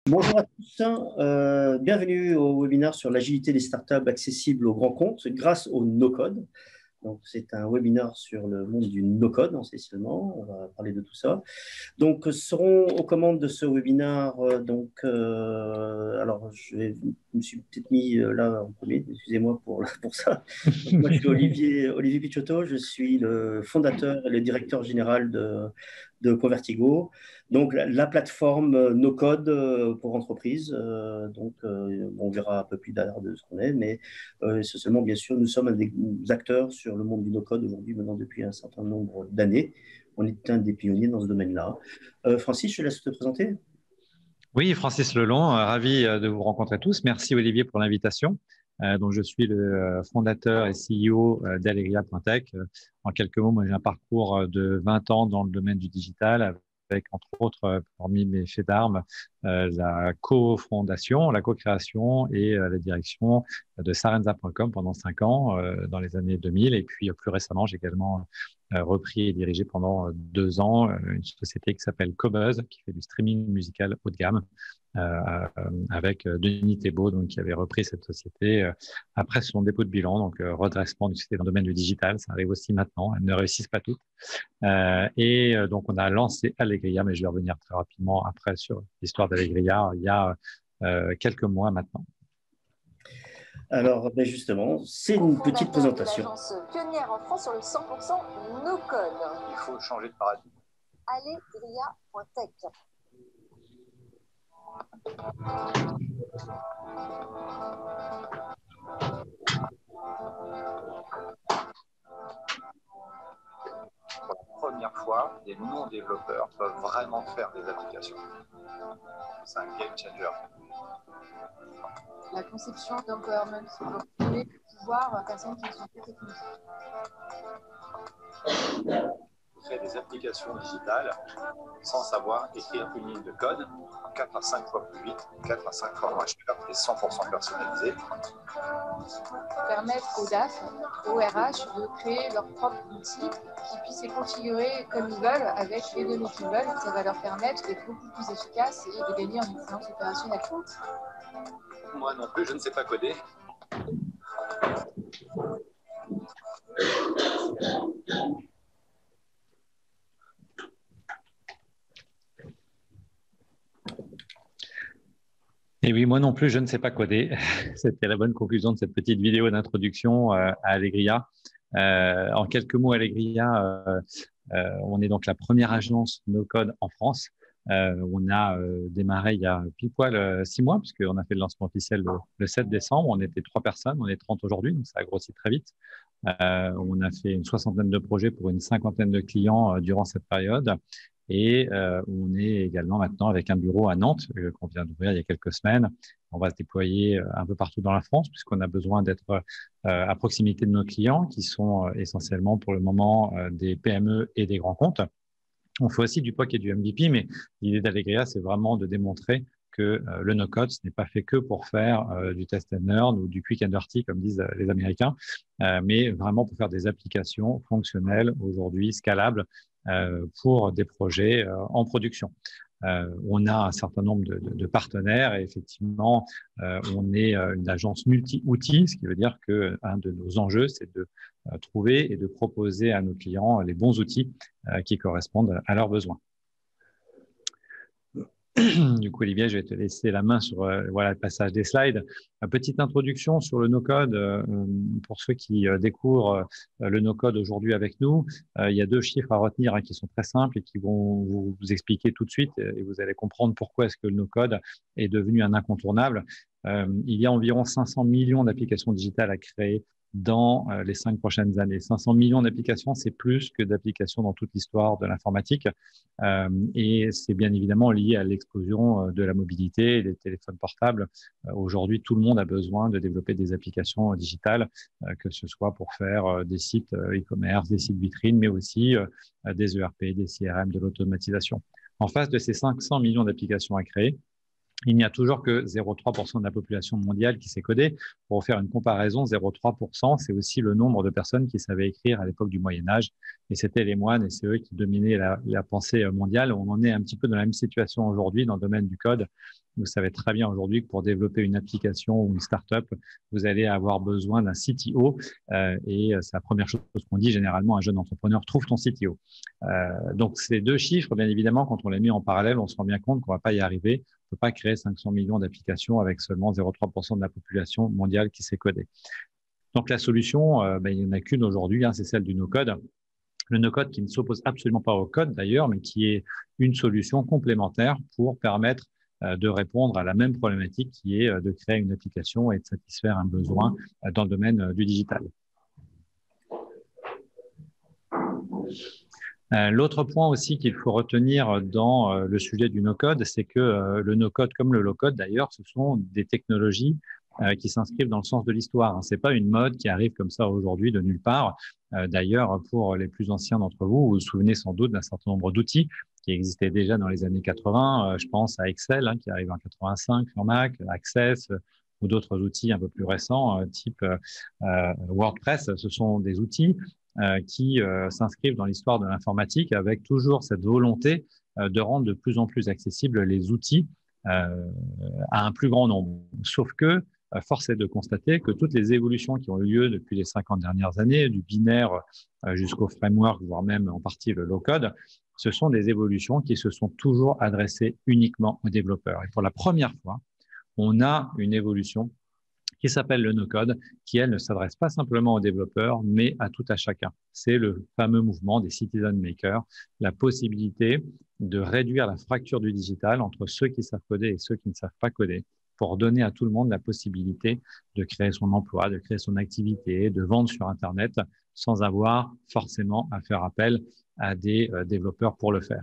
Bonjour à tous, bienvenue au webinaire sur l'agilité des startups accessibles aux grands comptes grâce au no-code. Donc, c'est un webinaire sur le monde du no-code, essentiellement. On va parler de tout ça. Donc, seront aux commandes de ce webinaire. Alors, je me suis peut-être mis là en premier. Excusez-moi pour ça. Donc, moi, je suis Olivier Picciotto. Je suis le fondateur et le directeur général de Convertigo. Donc, la plateforme no-code pour entreprises. On verra un peu plus tard de ce qu'on est, mais essentiellement, bien sûr, nous sommes des acteurs sur le monde du no-code aujourd'hui, maintenant depuis un certain nombre d'années. On est un des pionniers dans ce domaine-là. Francis, je te laisse te présenter. Oui, Francis Lelon, ravi de vous rencontrer tous. Merci Olivier pour l'invitation. Donc, je suis le fondateur et CEO d'Allegria.tech. En quelques mots, moi j'ai un parcours de 20 ans dans le domaine du digital, avec entre autres, parmi mes faits d'armes, la co-fondation, la co-création et la direction de Sarenza.com pendant 5 ans dans les années 2000. Et puis plus récemment, j'ai également repris et dirigé pendant 2 ans une société qui s'appelle Cobuzz, qui fait du streaming musical haut de gamme, avec Denis Thébault, donc, qui avait repris cette société après son dépôt de bilan, donc redressement d'une société dans le domaine du digital. Ça arrive aussi maintenant, elles ne réussissent pas toutes. Donc, on a lancé Allegria, mais je vais revenir très rapidement après sur l'histoire d'Allegria il y a quelques mois maintenant. Alors, justement, c'est une petite présentation. L'agence pionnière en France sur le 100% no-code. Il faut changer de paradigme. Allegria.tech. Pour la première fois, des non-développeurs peuvent vraiment faire des applications. C'est un game changer. La conception d'empowerment, pour donner le pouvoir à personnes qui ne sont pas techniques. Vous faites des applications digitales sans savoir écrire une ligne de code 4 à 5 fois plus vite, 4 à 5 fois moins cher et 100% personnalisé. Permettre aux DAF, aux RH de créer leurs propres outils qui puissent les configurer comme ils veulent avec les données qu'ils veulent. Ça va leur permettre d'être beaucoup plus efficaces et de gagner en excellence opérationnelle. Moi non plus, je ne sais pas coder. Et oui, moi non plus, je ne sais pas coder. C'était la bonne conclusion de cette petite vidéo d'introduction à Allegria. En quelques mots, Allegria, on est donc la première agence no-code en France. On a démarré il y a pile poil 6 mois, puisqu'on a fait le lancement officiel le 7 décembre. On était 3 personnes, on est 30 aujourd'hui, donc ça a grossi très vite. On a fait une 60aine de projets pour une 50aine de clients durant cette période. Et on est également maintenant avec un bureau à Nantes qu'on vient d'ouvrir il y a quelques semaines. On va se déployer un peu partout dans la France puisqu'on a besoin d'être à proximité de nos clients qui sont essentiellement pour le moment des PME et des grands comptes. On fait aussi du POC et du MVP, mais l'idée d'Allegria, c'est vraiment de démontrer que le no-code, ce n'est pas fait que pour faire du test and learn ou du quick and dirty, comme disent les Américains, mais vraiment pour faire des applications fonctionnelles aujourd'hui, scalables, pour des projets en production. On a un certain nombre de partenaires et effectivement, on est une agence multi-outils, ce qui veut dire qu'un de nos enjeux, c'est de trouver et de proposer à nos clients les bons outils qui correspondent à leurs besoins. Du coup, Olivier, je vais te laisser la main sur voilà, le passage des slides. Une petite introduction sur le no-code pour ceux qui découvrent le no-code aujourd'hui avec nous. Il y a 2 chiffres à retenir qui sont très simples et qui vont vous expliquer tout de suite et vous allez comprendre pourquoi est-ce que le no-code est devenu un incontournable. Il y a environ 500 millions d'applications digitales à créer dans les 5 prochaines années. 500 millions d'applications, c'est plus que d'applications dans toute l'histoire de l'informatique. Et c'est bien évidemment lié à l'explosion de la mobilité et des téléphones portables. Aujourd'hui, tout le monde a besoin de développer des applications digitales, que ce soit pour faire des sites e-commerce, des sites vitrines, mais aussi des ERP, des CRM, de l'automatisation. En face de ces 500 millions d'applications à créer, il n'y a toujours que 0,3% de la population mondiale qui sait coder. Pour faire une comparaison, 0,3%, c'est aussi le nombre de personnes qui savaient écrire à l'époque du Moyen-Âge. Et c'était les moines et c'est eux qui dominaient la pensée mondiale. On en est un petit peu dans la même situation aujourd'hui dans le domaine du code. Vous savez très bien aujourd'hui que pour développer une application ou une startup, vous allez avoir besoin d'un CTO et c'est la première chose qu'on dit généralement à un jeune entrepreneur, trouve ton CTO. Donc, ces deux chiffres, bien évidemment, quand on les met en parallèle, on se rend bien compte qu'on ne va pas y arriver. On ne peut pas créer 500 millions d'applications avec seulement 0,3% de la population mondiale qui sait coder. Donc, la solution, il n'y en a qu'une aujourd'hui, c'est celle du no-code. Le no-code qui ne s'oppose absolument pas au code d'ailleurs, mais qui est une solution complémentaire pour permettre de répondre à la même problématique qui est de créer une application et de satisfaire un besoin dans le domaine du digital. L'autre point aussi qu'il faut retenir dans le sujet du no-code, c'est que le no-code comme le low-code d'ailleurs, ce sont des technologies qui s'inscrivent dans le sens de l'histoire. Ce n'est pas une mode qui arrive comme ça aujourd'hui de nulle part. D'ailleurs, pour les plus anciens d'entre vous, vous vous souvenez sans doute d'un certain nombre d'outils qui existaient déjà dans les années 80. Je pense à Excel qui arrive en 85 sur Mac, Access ou d'autres outils un peu plus récents, type WordPress. Ce sont des outils qui s'inscrivent dans l'histoire de l'informatique avec toujours cette volonté de rendre de plus en plus accessibles les outils à un plus grand nombre. Sauf que force est de constater que toutes les évolutions qui ont eu lieu depuis les 50 dernières années, du binaire jusqu'au framework, voire même en partie le low-code, ce sont des évolutions qui se sont toujours adressées uniquement aux développeurs. Et pour la première fois, on a une évolution qui s'appelle le no-code, qui, elle, ne s'adresse pas simplement aux développeurs, mais à tout à chacun. C'est le fameux mouvement des citizen makers, la possibilité de réduire la fracture du digital entre ceux qui savent coder et ceux qui ne savent pas coder, pour donner à tout le monde la possibilité de créer son emploi, de créer son activité, de vendre sur Internet, sans avoir forcément à faire appel à des développeurs pour le faire.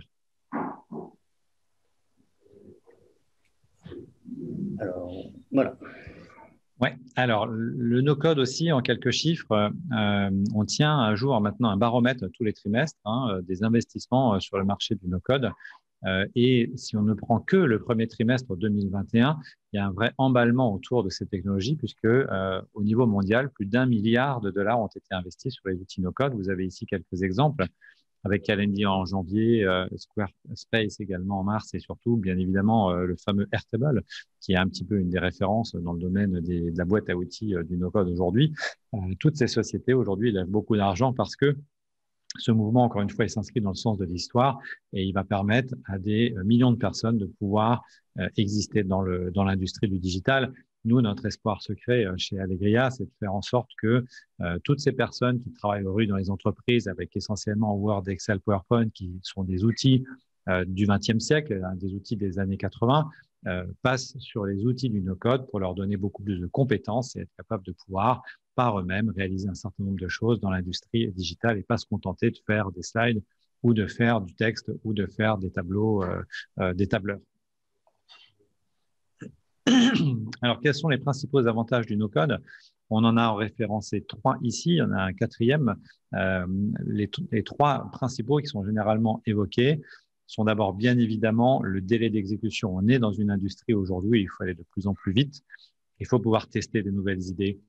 Alors, voilà. Ouais. Alors, le no-code aussi, en quelques chiffres, on tient à jour maintenant un baromètre tous les trimestres des investissements sur le marché du no-code. Et si on ne prend que le premier trimestre 2021, il y a un vrai emballement autour de ces technologies puisque au niveau mondial, plus d'1 milliard de dollars ont été investis sur les outils no-code. Vous avez ici quelques exemples avec Calendly en janvier, Squarespace également en mars et surtout, bien évidemment, le fameux Airtable qui est un petit peu une des références dans le domaine de la boîte à outils du no-code aujourd'hui. Toutes ces sociétés aujourd'hui lèvent beaucoup d'argent parce que ce mouvement, encore une fois, il s'inscrit dans le sens de l'histoire et il va permettre à des millions de personnes de pouvoir exister dans l'industrie du digital. Nous, notre espoir secret chez Allegria, c'est de faire en sorte que toutes ces personnes qui travaillent aujourd'hui dans les entreprises avec essentiellement Word, Excel, PowerPoint, qui sont des outils du XXe siècle, des outils des années 80, passent sur les outils du no-code pour leur donner beaucoup plus de compétences et être capables de pouvoir par eux-mêmes réaliser un certain nombre de choses dans l'industrie digitale et pas se contenter de faire des slides ou de faire du texte ou de faire des tableaux, des tableurs. Alors, quels sont les principaux avantages du no-code? On en a référencé 3 ici, il y en a un 4e. Les 3 principaux qui sont généralement évoqués sont d'abord bien évidemment le délai d'exécution. On est dans une industrie aujourd'hui, il faut aller de plus en plus vite. Il faut pouvoir tester des nouvelles idées.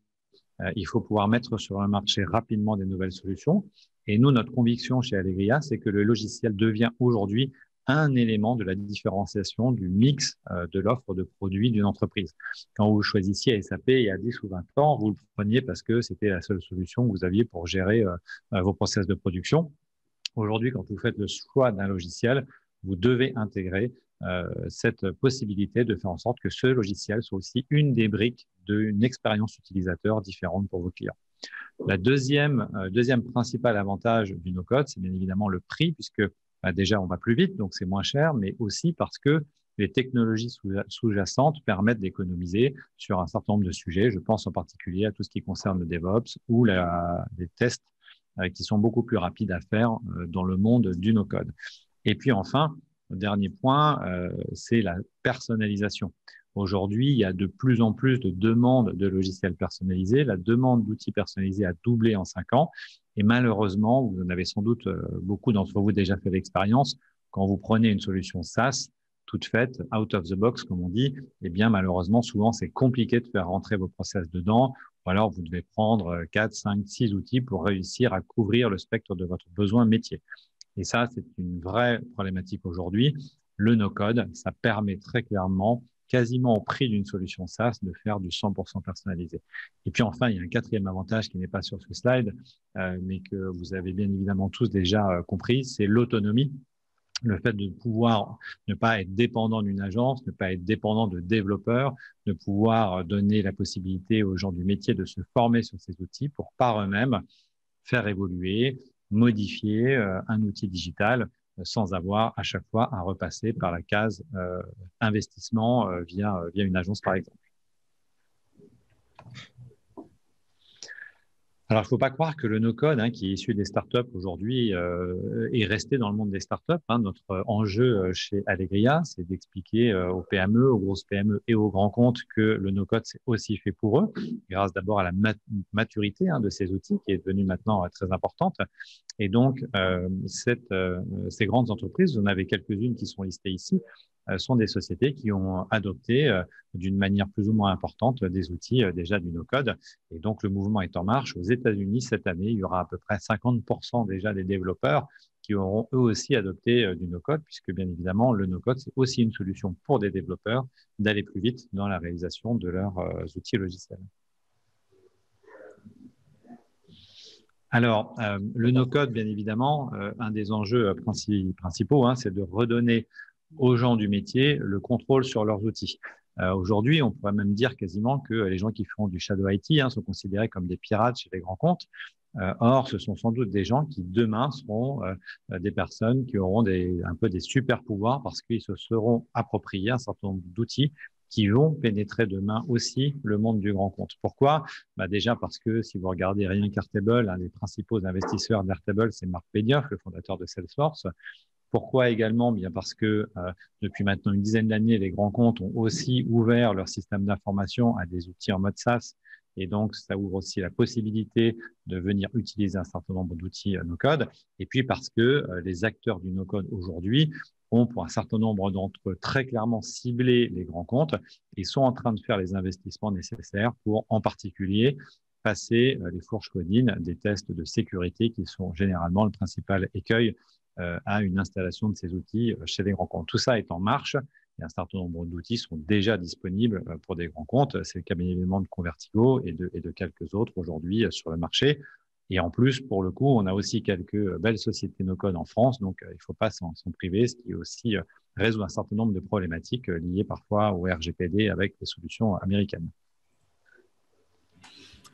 Il faut pouvoir mettre sur le marché rapidement des nouvelles solutions. Et nous, notre conviction chez Allegria, c'est que le logiciel devient aujourd'hui un élément de la différenciation du mix de l'offre de produits d'une entreprise. Quand vous choisissiez SAP il y a 10 ou 20 ans, vous le preniez parce que c'était la seule solution que vous aviez pour gérer vos process de production. Aujourd'hui, quand vous faites le choix d'un logiciel, vous devez intégrer cette possibilité de faire en sorte que ce logiciel soit aussi une des briques d'une expérience utilisateur différente pour vos clients. La deuxième principal avantage du no-code, c'est bien évidemment le prix, puisque déjà, on va plus vite, donc c'est moins cher, mais aussi parce que les technologies sous-jacentes permettent d'économiser sur un certain nombre de sujets. Je pense en particulier à tout ce qui concerne le DevOps ou les tests qui sont beaucoup plus rapides à faire dans le monde du no-code. Et puis enfin, le dernier point, c'est la personnalisation. Aujourd'hui, il y a de plus en plus de demandes de logiciels personnalisés. La demande d'outils personnalisés a doublé en 5 ans. Et malheureusement, vous en avez sans doute beaucoup d'entre vous déjà fait l'expérience, quand vous prenez une solution SaaS, toute faite, out of the box, comme on dit, eh bien, malheureusement, souvent, c'est compliqué de faire rentrer vos process dedans, ou alors vous devez prendre 4, 5, 6 outils pour réussir à couvrir le spectre de votre besoin métier. Et ça, c'est une vraie problématique aujourd'hui. Le no-code, ça permet très clairement quasiment au prix d'une solution SaaS, de faire du 100% personnalisé. Et puis enfin, il y a un quatrième avantage qui n'est pas sur ce slide, mais que vous avez bien évidemment tous déjà compris, c'est l'autonomie. Le fait de pouvoir ne pas être dépendant d'une agence, ne pas être dépendant de développeurs, de pouvoir donner la possibilité aux gens du métier de se former sur ces outils pour par eux-mêmes faire évoluer, modifier un outil digital sans avoir à chaque fois à repasser par la case investissement via une agence par exemple. Alors, il ne faut pas croire que le no-code, qui est issu des startups aujourd'hui, est resté dans le monde des startups. Notre enjeu chez Allegria, c'est d'expliquer aux PME, aux grosses PME et aux grands comptes que le no-code, c'est aussi fait pour eux, grâce d'abord à la maturité de ces outils, qui est devenue maintenant très importante. Et donc, ces grandes entreprises, vous en avez quelques-unes qui sont listées ici, sont des sociétés qui ont adopté d'une manière plus ou moins importante des outils déjà du no-code. Et donc, le mouvement est en marche. Aux États-Unis, cette année, il y aura à peu près 50% déjà des développeurs qui auront eux aussi adopté du no-code, puisque bien évidemment, le no-code, c'est aussi une solution pour des développeurs d'aller plus vite dans la réalisation de leurs outils logiciels. Alors, le no-code, bien évidemment, un des enjeux principaux, c'est de redonner aux gens du métier le contrôle sur leurs outils. Aujourd'hui, on pourrait même dire quasiment que les gens qui font du shadow IT sont considérés comme des pirates chez les grands comptes. Or, ce sont sans doute des gens qui, demain, seront des personnes qui auront un peu des super pouvoirs parce qu'ils se seront appropriés un certain nombre d'outils qui vont pénétrer demain aussi le monde du grand compte. Pourquoi? Déjà parce que si vous regardez rien qu'Airtable, un des principaux investisseurs d'Airtable, c'est Marc Benioff, le fondateur de Salesforce. Pourquoi également? Bien parce que depuis maintenant une dizaine d'années, les grands comptes ont aussi ouvert leur système d'information à des outils en mode SaaS. Et donc, ça ouvre aussi la possibilité de venir utiliser un certain nombre d'outils no-code. Et puis parce que les acteurs du no-code aujourd'hui ont, pour un certain nombre d'entre eux, très clairement ciblé les grands comptes et sont en train de faire les investissements nécessaires pour, en particulier, passer les fourches codines des tests de sécurité qui sont généralement le principal écueil à une installation de ces outils chez les grands comptes. Tout ça est en marche et un certain nombre d'outils sont déjà disponibles pour des grands comptes. C'est le cas bien évidemment de Convertigo et de quelques autres aujourd'hui sur le marché. Et en plus, pour le coup, on a aussi quelques belles sociétés no-code en France, donc il ne faut pas s'en priver, ce qui aussi résout un certain nombre de problématiques liées parfois au RGPD avec les solutions américaines.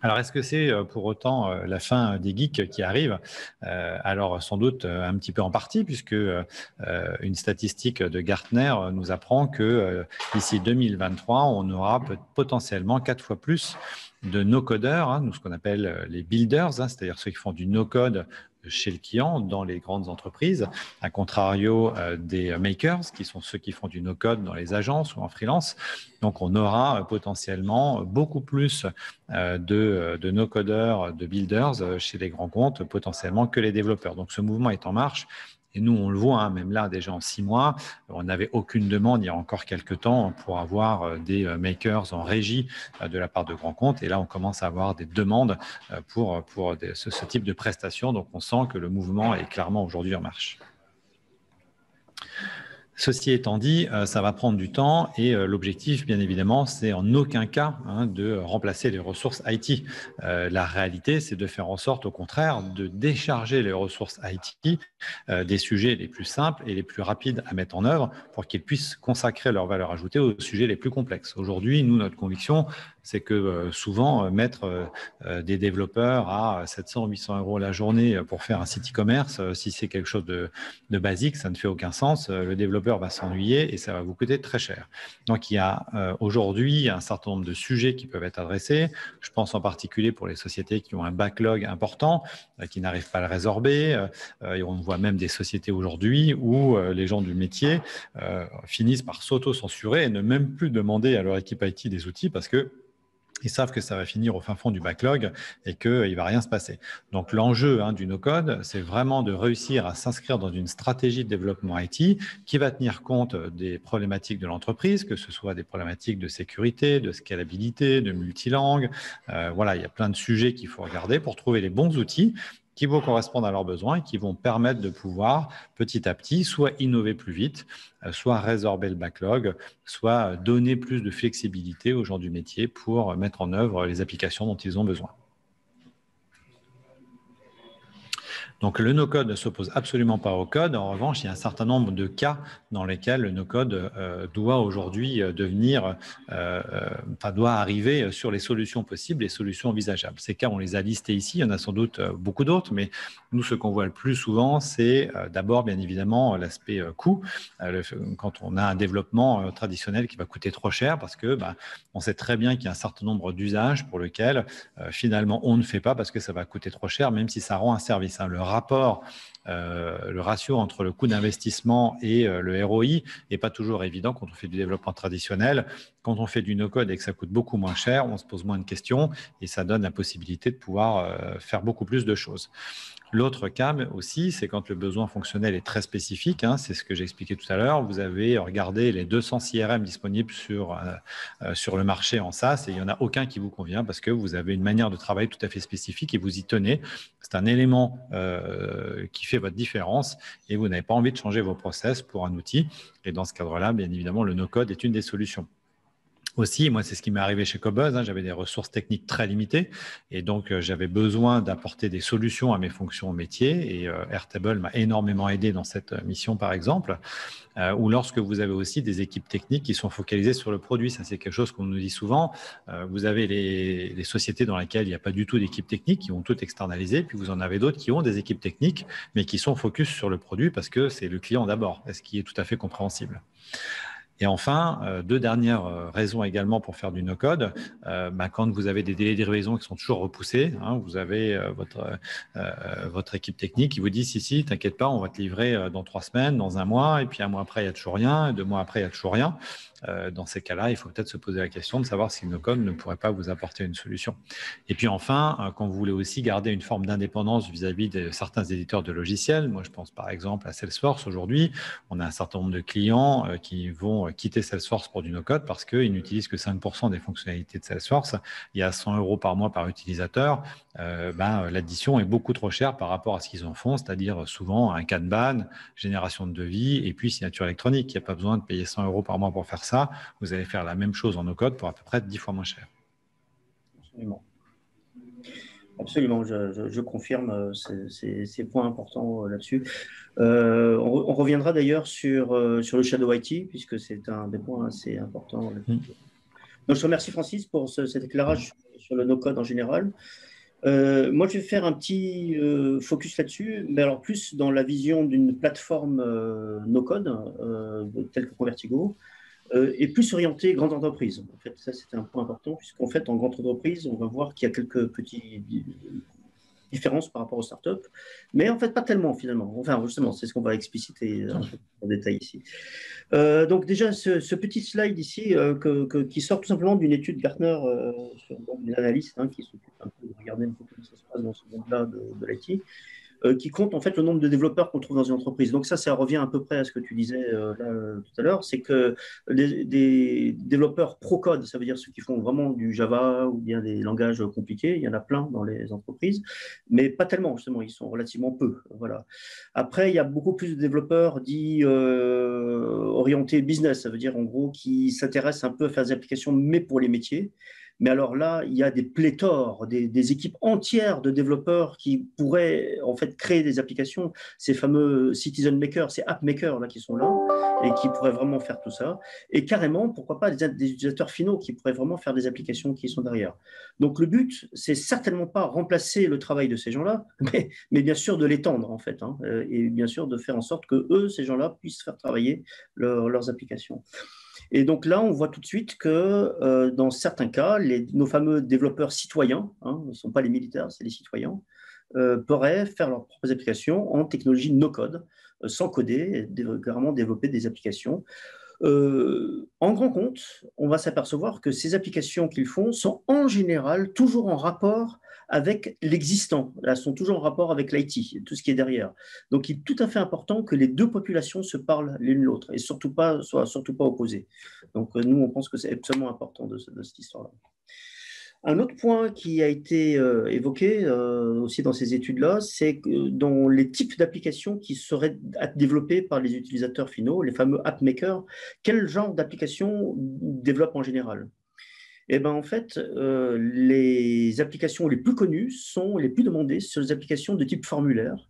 Alors, est-ce que c'est pour autant la fin des geeks qui arrive? Alors, sans doute un petit peu en partie, puisque une statistique de Gartner nous apprend que d'ici 2023, on aura potentiellement 4 fois plus de no-codeurs, nous ce qu'on appelle les builders, c'est-à-dire ceux qui font du no-code chez le client dans les grandes entreprises, à contrario des makers, qui sont ceux qui font du no-code dans les agences ou en freelance. Donc, on aura potentiellement beaucoup plus de no-codeurs, de builders chez les grands comptes, potentiellement que les développeurs. Donc, ce mouvement est en marche. Et nous, on le voit, même là, déjà en 6 mois, on n'avait aucune demande il y a encore quelques temps pour avoir des makers en régie de la part de grands comptes. Et là, on commence à avoir des demandes pour ce type de prestations. Donc, on sent que le mouvement est clairement aujourd'hui en marche. Ceci étant dit, ça va prendre du temps et l'objectif, bien évidemment, c'est en aucun cas de remplacer les ressources IT. La réalité, c'est de faire en sorte, au contraire, de décharger les ressources IT des sujets les plus simples et les plus rapides à mettre en œuvre pour qu'ils puissent consacrer leur valeur ajoutée aux sujets les plus complexes. Aujourd'hui, nous, notre conviction, c'est que souvent, mettre des développeurs à 700 800 € la journée pour faire un site e-commerce, si c'est quelque chose de basique, ça ne fait aucun sens. Le développeur va s'ennuyer et ça va vous coûter très cher. Donc, il y a aujourd'hui un certain nombre de sujets qui peuvent être adressés. Je pense en particulier pour les sociétés qui ont un backlog important, qui n'arrivent pas à le résorber. Et on voit même des sociétés aujourd'hui où les gens du métier finissent par s'auto-censurer et ne même plus demander à leur équipe IT des outils parce que ils savent que ça va finir au fin fond du backlog et qu'il ne va rien se passer. Donc, l'enjeu du no-code, c'est vraiment de réussir à s'inscrire dans une stratégie de développement IT qui va tenir compte des problématiques de l'entreprise, que ce soit des problématiques de sécurité, de scalabilité, de multilangue. Voilà, il y a plein de sujets qu'il faut regarder pour trouver les bons outils qui vont correspondre à leurs besoins et qui vont permettre de pouvoir petit à petit soit innover plus vite, soit résorber le backlog, soit donner plus de flexibilité aux gens du métier pour mettre en œuvre les applications dont ils ont besoin. Donc, le no-code ne s'oppose absolument pas au code. En revanche, il y a un certain nombre de cas dans lesquels le no-code doit aujourd'hui doit arriver sur les solutions possibles, les solutions envisageables. Ces cas, on les a listés ici. Il y en a sans doute beaucoup d'autres, mais nous, ce qu'on voit le plus souvent, c'est d'abord, bien évidemment, l'aspect coût. Quand on a un développement traditionnel qui va coûter trop cher parce que on sait très bien qu'il y a un certain nombre d'usages pour lesquels finalement on ne fait pas parce que ça va coûter trop cher, même si ça rend un service. Le ratio entre le coût d'investissement et le ROI n'est pas toujours évident quand on fait du développement traditionnel. Quand on fait du no-code et que ça coûte beaucoup moins cher, on se pose moins de questions et ça donne la possibilité de pouvoir faire beaucoup plus de choses. L'autre cas aussi, c'est quand le besoin fonctionnel est très spécifique. C'est ce que j'expliquais tout à l'heure. Vous avez regardé les 200 CRM disponibles sur le marché en SaaS et il n'y en a aucun qui vous convient parce que vous avez une manière de travailler tout à fait spécifique et vous y tenez. C'est un élément qui fait votre différence et vous n'avez pas envie de changer vos process pour un outil. Et dans ce cadre-là, bien évidemment, le no-code est une des solutions. Aussi, moi, c'est ce qui m'est arrivé chez Cobuzz. J'avais des ressources techniques très limitées et donc j'avais besoin d'apporter des solutions à mes fonctions métiers et Airtable m'a énormément aidé dans cette mission, par exemple. Ou lorsque vous avez aussi des équipes techniques qui sont focalisées sur le produit. Ça, c'est quelque chose qu'on nous dit souvent. Vous avez les sociétés dans lesquelles il n'y a pas du tout d'équipe technique, qui vont tout externaliser, puis vous en avez d'autres qui ont des équipes techniques, mais qui sont focus sur le produit parce que c'est le client d'abord, ce qui est tout à fait compréhensible. Et enfin, deux dernières raisons également pour faire du no-code. Quand vous avez des délais de livraison qui sont toujours repoussés, vous avez votre équipe technique qui vous dit si, t'inquiète pas, on va te livrer dans 3 semaines, dans 1 mois, et puis 1 mois après, il n'y a toujours rien, et 2 mois après, il n'y a toujours rien. Dans ces cas-là, il faut peut-être se poser la question de savoir si le no-code ne pourrait pas vous apporter une solution. Et puis enfin, quand vous voulez aussi garder une forme d'indépendance vis-à-vis de certains éditeurs de logiciels, moi je pense par exemple à Salesforce aujourd'hui, on a un certain nombre de clients qui vont quitter Salesforce pour du no-code parce qu'ils n'utilisent que 5% des fonctionnalités de Salesforce. Il y a 100 € par mois par utilisateur. L'addition est beaucoup trop chère par rapport à ce qu'ils en font, c'est-à-dire souvent un Kanban, génération de devis et puis signature électronique. Il n'y a pas besoin de payer 100 € par mois pour faire ça. Vous allez faire la même chose en no-code pour à peu près 10 fois moins cher. Absolument, je confirme ces points importants là-dessus. On reviendra d'ailleurs sur le Shadow IT, puisque c'est un des points assez importants. Donc, je te remercie Francis pour cet éclairage sur le no-code en général. Moi, je vais faire un petit focus là-dessus, mais alors plus dans la vision d'une plateforme no-code, telle que Convertigo, et plus orienté grande entreprise. En fait, ça, c'était un point important, puisqu'en fait, en grande entreprise, on va voir qu'il y a quelques petites différences par rapport aux startups, mais en fait, pas tellement, finalement. Enfin, justement, c'est ce qu'on va expliciter en détail ici. Donc, déjà, ce petit slide ici, qui sort tout simplement d'une étude Gartner sur une analyste qui s'occupe un peu de regarder un peu comment ça se passe dans ce monde-là de l'IT, qui compte en fait le nombre de développeurs qu'on trouve dans une entreprise. Donc ça revient à peu près à ce que tu disais tout à l'heure, c'est que des développeurs pro-code, ça veut dire ceux qui font vraiment du Java ou bien des langages compliqués, il y en a plein dans les entreprises, mais pas tellement justement, ils sont relativement peu. Voilà. Après, il y a beaucoup plus de développeurs dits orientés business, ça veut dire en gros qui s'intéressent un peu à faire des applications, mais pour les métiers. Mais alors là, il y a des pléthores, des équipes entières de développeurs qui pourraient en fait créer des applications, ces fameux citizen makers, ces app makers là qui sont là et qui pourraient vraiment faire tout ça. Et carrément, pourquoi pas des utilisateurs finaux qui pourraient vraiment faire des applications qui sont derrière. Donc le but, c'est certainement pas remplacer le travail de ces gens-là, mais bien sûr de l'étendre en fait, et bien sûr de faire en sorte que eux, ces gens-là, puissent faire travailler leurs applications. Et donc là, on voit tout de suite que dans certains cas, nos fameux développeurs citoyens, ce ne sont pas les militaires, c'est les citoyens, pourraient faire leurs propres applications en technologie no-code, sans coder, et carrément développer des applications. En grand compte, on va s'apercevoir que ces applications qu'ils font sont en général toujours en rapport avec l'existant. Elles sont toujours en rapport avec l'IT, tout ce qui est derrière. Donc, il est tout à fait important que les deux populations se parlent l'une l'autre et soient surtout pas opposées. Donc, nous, on pense que c'est absolument important de cette histoire-là. Un autre point qui a été évoqué aussi dans ces études-là, c'est que dans les types d'applications qui seraient développées par les utilisateurs finaux, les fameux app makers, quel genre d'applications développent en général? Eh ben, en fait, les applications les plus connues sont les plus demandées sur les applications de type formulaire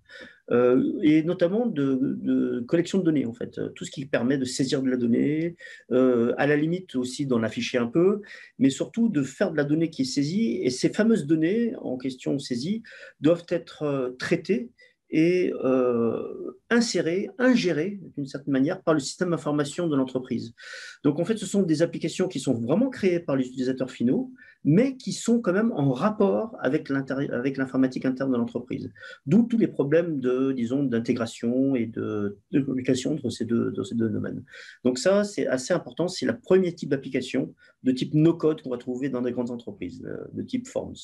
et notamment de collection de données, en fait. Tout ce qui permet de saisir de la donnée, à la limite aussi d'en afficher un peu, mais surtout de faire de la donnée qui est saisie. Et ces fameuses données en question saisies doivent être traitées et insérées, ingérées d'une certaine manière par le système d'information de l'entreprise. Donc en fait, ce sont des applications qui sont vraiment créées par les utilisateurs finaux, mais qui sont quand même en rapport avec l'informatique interne de l'entreprise. D'où tous les problèmes disons, d'intégration et de communication entre ces deux domaines. Donc ça, c'est assez important. C'est le premier type d'application de type no-code qu'on va trouver dans des grandes entreprises, de type Forms.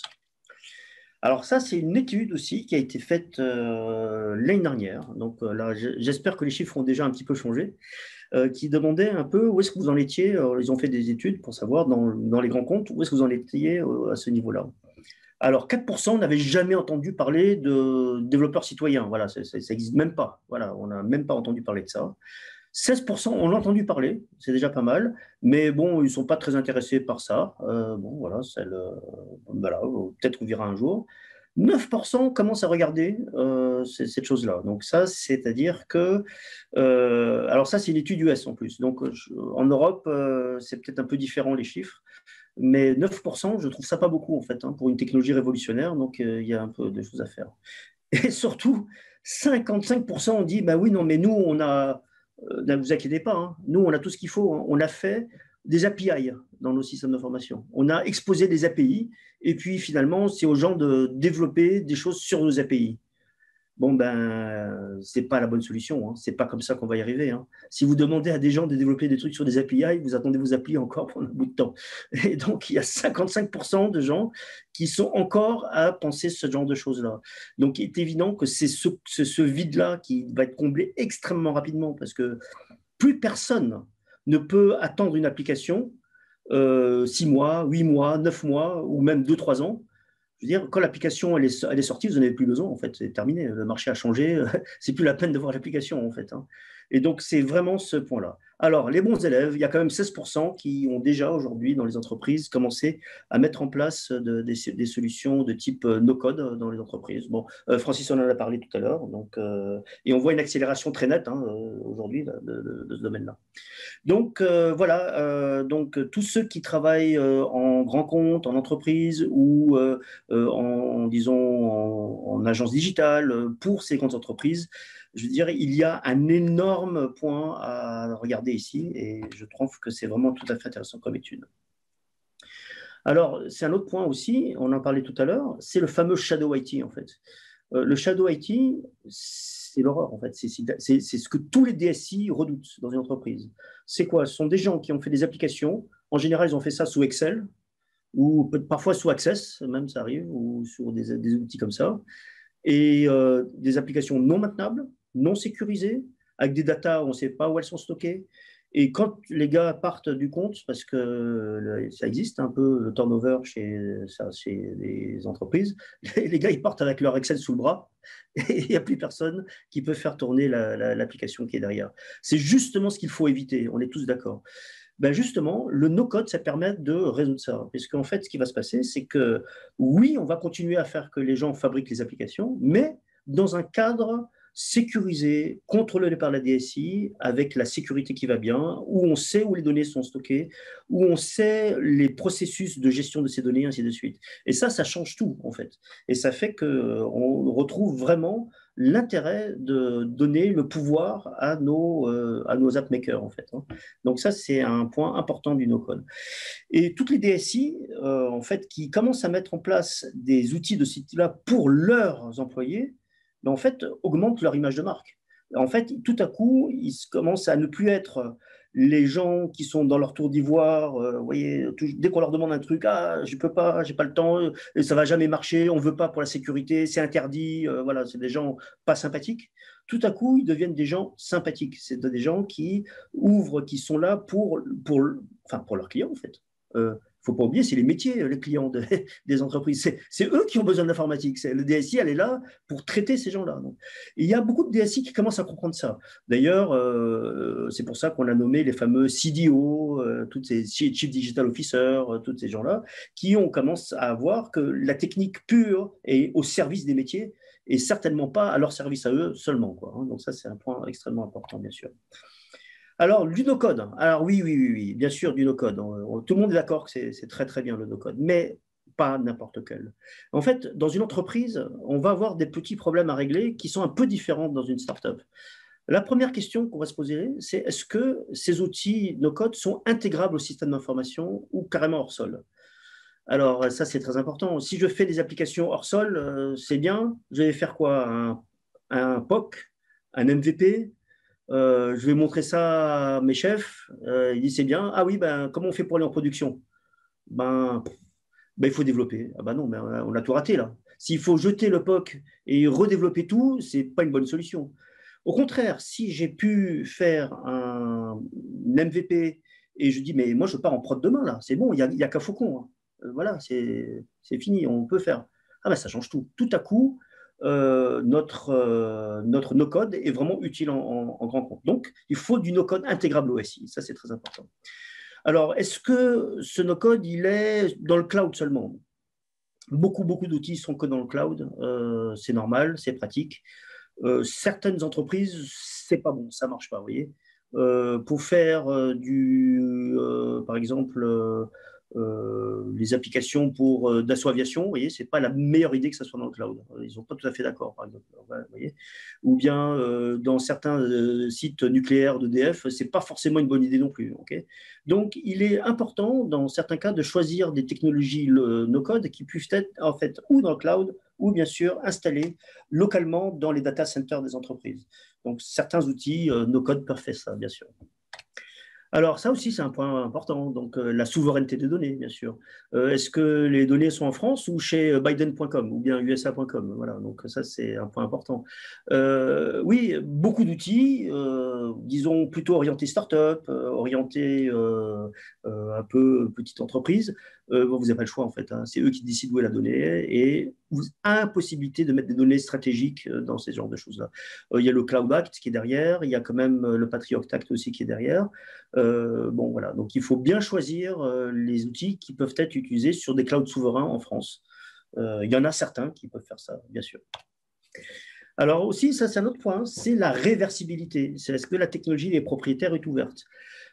Alors ça, c'est une étude aussi qui a été faite l'année dernière. Donc là, j'espère que les chiffres ont déjà un petit peu changé, qui demandait un peu où est-ce que vous en étiez. Ils ont fait des études pour savoir dans les grands comptes où est-ce que vous en étiez à ce niveau-là. Alors 4% n'avaient jamais entendu parler de développeurs citoyens. Voilà, ça n'existe même pas. Voilà, on n'a même pas entendu parler de ça. 16% ont entendu parler, c'est déjà pas mal, mais bon, ils ne sont pas très intéressés par ça. Bon, voilà, voilà, peut-être on verra un jour. 9% commencent à regarder cette chose-là. Donc ça, c'est-à-dire que... alors ça, c'est une étude US en plus. Donc en Europe, c'est peut-être un peu différent les chiffres, mais 9%, je trouve ça pas beaucoup en fait, hein, pour une technologie révolutionnaire, donc il y a un peu de choses à faire. Et surtout, 55% ont dit, bah oui, non, mais nous, on a... ne vous inquiétez pas, hein. Nous, on a tout ce qu'il faut. Hein. On a fait des API dans nos systèmes d'information. On a exposé des API et puis finalement, c'est aux gens de développer des choses sur nos API. Bon, ben, c'est pas la bonne solution. Hein. C'est pas comme ça qu'on va y arriver. Hein. Si vous demandez à des gens de développer des trucs sur des API, vous attendez vos applis encore pendant un bout de temps. Et donc, il y a 55% de gens qui sont encore à penser ce genre de choses-là. Donc, il est évident que c'est ce vide-là qui va être comblé extrêmement rapidement parce que plus personne ne peut attendre une application 6 mois, 8 mois, 9 mois ou même 2-3 ans. Je veux dire, quand l'application elle est sortie, vous n'en avez plus besoin, en fait, c'est terminé. Le marché a changé, c'est plus la peine de voir l'application, en fait. Hein. Et donc, c'est vraiment ce point-là. Alors, les bons élèves, il y a quand même 16% qui ont déjà aujourd'hui, dans les entreprises, commencé à mettre en place des solutions de type no-code dans les entreprises. Bon, Francis en en a parlé tout à l'heure, donc, et on voit une accélération très nette hein, aujourd'hui de ce domaine-là. Donc voilà, donc tous ceux qui travaillent en grand compte, en entreprise ou disons en agence digitale pour ces grandes entreprises, je veux dire, il y a un énorme point à regarder ici et je trouve que c'est vraiment tout à fait intéressant comme étude. Alors, c'est un autre point aussi, on en parlait tout à l'heure, c'est le fameux Shadow IT en fait. Le Shadow IT, c'est l'horreur en fait. C'est ce que tous les DSI redoutent dans une entreprise. C'est quoi? Ce sont des gens qui ont fait des applications. En général, ils ont fait ça sous Excel ou parfois sous Access, même ça arrive, ou sur des outils comme ça. Et des applications non maintenables, non sécurisées, avec des datas où on ne sait pas où elles sont stockées. Et quand les gars partent du compte, parce que ça existe un peu, le turnover chez les entreprises, les gars, ils partent avec leur Excel sous le bras et il n'y a plus personne qui peut faire tourner l'application qui est derrière. C'est justement ce qu'il faut éviter, on est tous d'accord. Ben justement, le no-code, ça permet de résoudre ça. Parce qu'en fait, ce qui va se passer, c'est que oui, on va continuer à faire que les gens fabriquent les applications, mais dans un cadre sécurisé, contrôlé par la DSI, avec la sécurité qui va bien, où on sait où les données sont stockées, où on sait les processus de gestion de ces données, ainsi de suite. Et ça change tout, en fait. Et ça fait qu'on retrouve vraiment l'intérêt de donner le pouvoir à nos app makers, en fait. Hein. Donc ça, c'est un point important du no-code. Et toutes les DSI, en fait, qui commencent à mettre en place des outils de ce type-là pour leurs employés, mais en fait, augmentent leur image de marque. En fait, tout à coup, ils commencent à ne plus être les gens qui sont dans leur tour d'ivoire, vous voyez, dès qu'on leur demande un truc, ah, je peux pas, j'ai pas le temps, ça va jamais marcher, on veut pas pour la sécurité, c'est interdit, voilà, c'est des gens pas sympathiques. Tout à coup, ils deviennent des gens sympathiques. C'est des gens qui ouvrent, qui sont là pour leurs clients, en fait. faut pas oublier, c'est les métiers, les clients des entreprises. C'est eux qui ont besoin d'informatique. Le DSI, elle est là pour traiter ces gens-là. Il y a beaucoup de DSI qui commencent à comprendre ça. D'ailleurs, c'est pour ça qu'on a nommé les fameux CDO, toutes ces Chief Digital Officer, tous ces gens-là, on commence à voir que la technique pure est au service des métiers et certainement pas à leur service à eux seulement, quoi. Donc ça, c'est un point extrêmement important, bien sûr. Alors, du no-code. Alors oui, bien sûr, du no-code. Tout le monde est d'accord que c'est très, très bien le no-code, mais pas n'importe quel. En fait, dans une entreprise, on va avoir des petits problèmes à régler qui sont un peu différents dans une startup. La première question qu'on va se poser, c'est est-ce que ces outils no-code sont intégrables au système d'information ou carrément hors sol? Alors, ça, c'est très important. Si je fais des applications hors sol, c'est bien. Je vais faire quoi? Un POC, un MVP? Je vais montrer ça à mes chefs. Ils disent c'est bien. Ah oui, ben, comment on fait pour aller en production? Il faut développer. Ah ben non, mais on a tout raté là. S'il faut jeter le POC et redévelopper tout, ce n'est pas une bonne solution. Au contraire, si j'ai pu faire un MVP et je dis mais moi je pars en prod demain là, c'est bon, il n'y a qu'à Faucon. Hein. Voilà, c'est fini, on peut faire. Ah ben ça change tout. Tout à coup, notre no-code est vraiment utile en grand compte. Donc, il faut du no-code intégrable au SI. Ça, c'est très important. Alors, est-ce que ce no-code, il est dans le cloud seulement? Beaucoup d'outils sont que dans le cloud. C'est normal, c'est pratique. Certaines entreprises, c'est pas bon, ça marche pas, vous voyez. Pour faire par exemple, les applications pour Dassault Aviation, vous voyez, c'est pas la meilleure idée que ça soit dans le cloud. Ils sont pas tout à fait d'accord, par exemple. Vous voyez. Ou bien dans certains sites nucléaires d'EDF, c'est pas forcément une bonne idée non plus. Okay. Donc, il est important, dans certains cas, de choisir des technologies no-code qui puissent être en fait ou dans le cloud ou bien sûr installées localement dans les data centers des entreprises. Donc, certains outils no-code peuvent faire ça, bien sûr. Alors, ça aussi, c'est un point important. Donc, la souveraineté des données, bien sûr. Est-ce que les données sont en France ou chez Biden.com ou bien USA.com? Voilà, donc ça, c'est un point important. Oui, beaucoup d'outils, disons plutôt orientés start-up, orientés un peu petite entreprise. Vous n'avez pas le choix, en fait. Hein. C'est eux qui décident où est la donnée et impossibilité de mettre des données stratégiques dans ces genres de choses-là. Il y a le Cloud Act qui est derrière, il y a quand même le Patriot Act aussi qui est derrière. Bon, voilà. Donc, il faut bien choisir les outils qui peuvent être utilisés sur des clouds souverains en France. Il y en a certains qui peuvent faire ça, bien sûr. Alors aussi, ça c'est un autre point, c'est la réversibilité. C'est est-ce que la technologie des propriétaires est ouverte?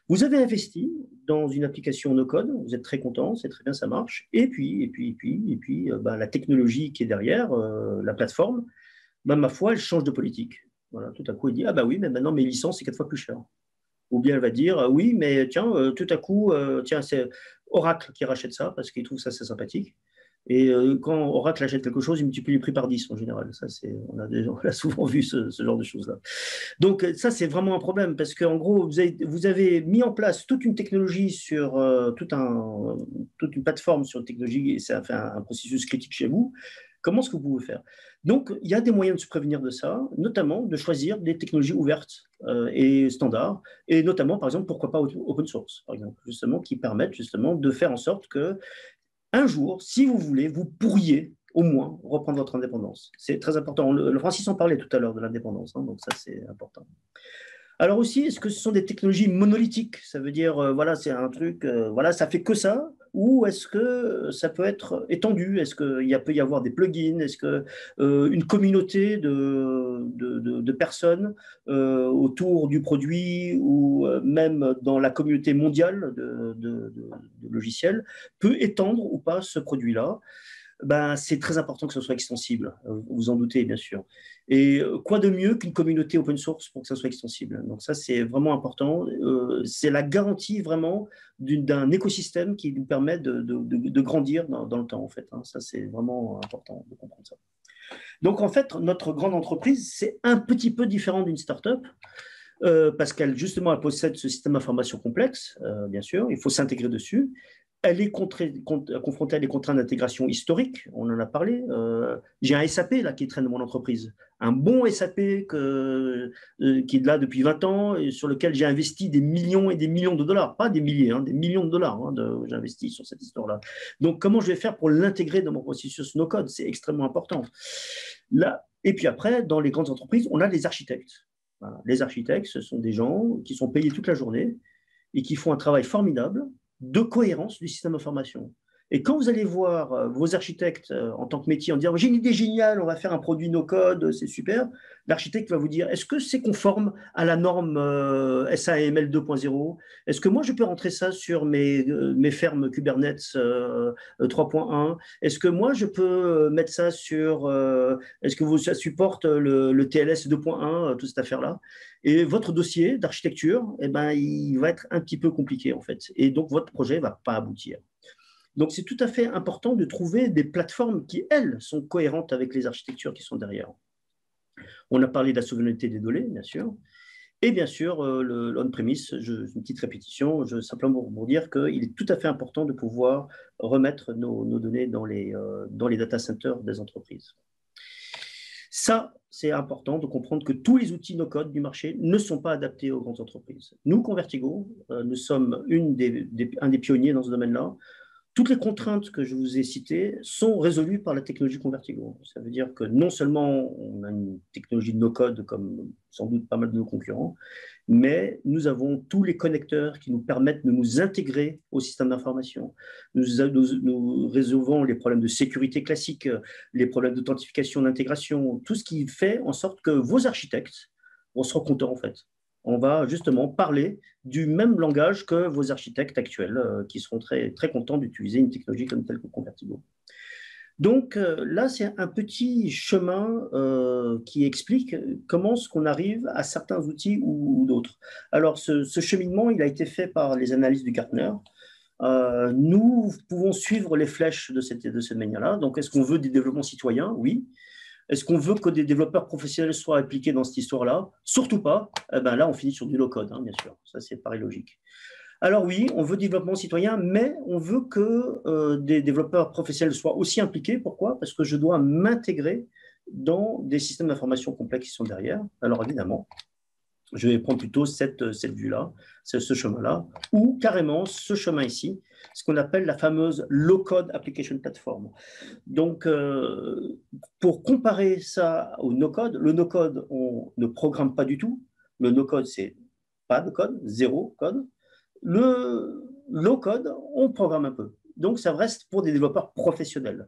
Vous avez investi dans une application no-code, vous êtes très content, c'est très bien, ça marche. Et puis la technologie qui est derrière, la plateforme, ma foi, elle change de politique. Voilà, tout à coup, elle dit, ah bah oui, mais maintenant mes licences, c'est 4 fois plus cher. Ou bien elle va dire, oui, mais tiens, tout à coup, tiens, c'est Oracle qui rachète ça parce qu'il trouve ça assez sympathique. Et quand Oracle achète quelque chose, il multiplie les prix par 10 en général. Ça, on a souvent vu ce genre de choses-là. Donc ça, c'est vraiment un problème parce qu'en gros, vous avez mis en place toute une technologie sur toute une plateforme sur une technologie et ça fait un processus critique chez vous. Comment est-ce que vous pouvez faire? Donc, il y a des moyens de se prévenir de ça, notamment de choisir des technologies ouvertes et standards, et notamment, par exemple, pourquoi pas open source, par exemple, justement, qui permettent justement de faire en sorte que un jour, si vous voulez, vous pourriez au moins reprendre votre indépendance. C'est très important. Le Francis en parlait tout à l'heure de l'indépendance, hein, donc ça, c'est important. Alors aussi, est-ce que ce sont des technologies monolithiques? Ça veut dire, voilà, c'est un truc, voilà, ça fait que ça? Ou est-ce que ça peut être étendu? Est-ce qu'il peut y avoir des plugins? Est-ce qu'une communauté de personnes autour du produit ou même dans la communauté mondiale de logiciels peut étendre ou pas ce produit-là? C'est très important que ce soit extensible, vous en doutez bien sûr. Et quoi de mieux qu'une communauté open source pour que ça soit extensible? Donc ça, c'est vraiment important. C'est la garantie vraiment d'un écosystème qui nous permet de grandir dans le temps, en fait. Hein. Ça, c'est vraiment important de comprendre ça. Donc, en fait, notre grande entreprise, c'est un petit peu différent d'une start-up. Parce qu'elle, justement, elle possède ce système d'information complexe, bien sûr, il faut s'intégrer dessus. Elle est confrontée à des contraintes d'intégration historiques, on en a parlé. J'ai un SAP là, qui traîne dans mon entreprise, un bon SAP qui est là depuis 20 ans et sur lequel j'ai investi des millions et des millions de dollars, pas des milliers, hein, des millions de dollars j'ai investi sur cette histoire-là. Donc, comment je vais faire pour l'intégrer dans mon processus no-code? C'est extrêmement important. Là, et puis après, dans les grandes entreprises, on a les architectes. Voilà. Les architectes, ce sont des gens qui sont payés toute la journée et qui font un travail formidable de cohérence du système d'information. Et quand vous allez voir vos architectes en tant que métier en disant « j'ai une idée géniale, on va faire un produit no-code, c'est super », l'architecte va vous dire « est-ce que c'est conforme à la norme SAML 2.0 ? Est-ce que moi je peux rentrer ça sur mes fermes Kubernetes 3.1 ? Est-ce que moi je peux mettre ça sur… est-ce que ça supporte le TLS 2.1, toute cette affaire-là ?» Et votre dossier d'architecture, eh ben, il va être un petit peu compliqué en fait. Et donc votre projet ne va pas aboutir. Donc, c'est tout à fait important de trouver des plateformes qui, elles, sont cohérentes avec les architectures qui sont derrière. On a parlé de la souveraineté des données, bien sûr. Et bien sûr, l'on-premise, une petite répétition, simplement pour dire qu'il est tout à fait important de pouvoir remettre nos données dans les data centers des entreprises. Ça, c'est important de comprendre que tous les outils no-code du marché ne sont pas adaptés aux grandes entreprises. Nous, Convertigo, nous sommes un des pionniers dans ce domaine-là. Toutes les contraintes que je vous ai citées sont résolues par la technologie Convertigo. Ça veut dire que non seulement on a une technologie de no-code comme sans doute pas mal de nos concurrents, mais nous avons tous les connecteurs qui nous permettent de nous intégrer au système d'information. Nous résolvons les problèmes de sécurité classiques, les problèmes d'authentification, d'intégration, tout ce qui fait en sorte que vos architectes vont se contents en fait. On va justement parler du même langage que vos architectes actuels qui seront très, très contents d'utiliser une technologie comme telle que Convertigo. Donc là, c'est un petit chemin qui explique comment est-ce qu'on arrive à certains outils ou d'autres. Alors, ce cheminement, il a été fait par les analyses du Gartner. Nous pouvons suivre les flèches de cette manière-là. Donc, est-ce qu'on veut des développements citoyens? Oui. Est-ce qu'on veut que des développeurs professionnels soient impliqués dans cette histoire-là? Surtout pas. Eh ben là, on finit sur du low-code, hein, bien sûr. Ça, c'est pareil logique. Alors oui, on veut développement citoyen, mais on veut que des développeurs professionnels soient aussi impliqués. Pourquoi? Parce que je dois m'intégrer dans des systèmes d'information complexes qui sont derrière. Alors évidemment, je vais prendre plutôt cette vue-là, ce chemin-là, ou carrément ce chemin ici, ce qu'on appelle la fameuse Low-Code Application Platform. Donc, pour comparer ça au no-code, le no-code, on ne programme pas du tout. Le no-code, c'est pas de code, zéro code. Le low-code, on programme un peu. Donc, ça reste pour des développeurs professionnels.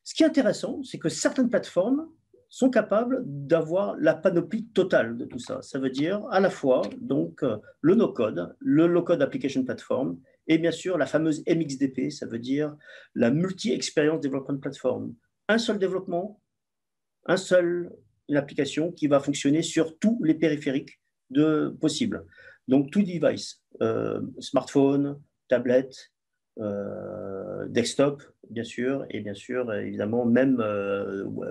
Ce qui est intéressant, c'est que certaines plateformes sont capables d'avoir la panoplie totale de tout ça. Ça veut dire à la fois donc, le no-code, le low-code application platform, et bien sûr la fameuse MXDP, ça veut dire la Multi-Experience Development Platform. Un seul développement, une application qui va fonctionner sur tous les périphériques possibles. Donc, tout device, smartphone, tablette, desktop, bien sûr, et bien sûr, évidemment, même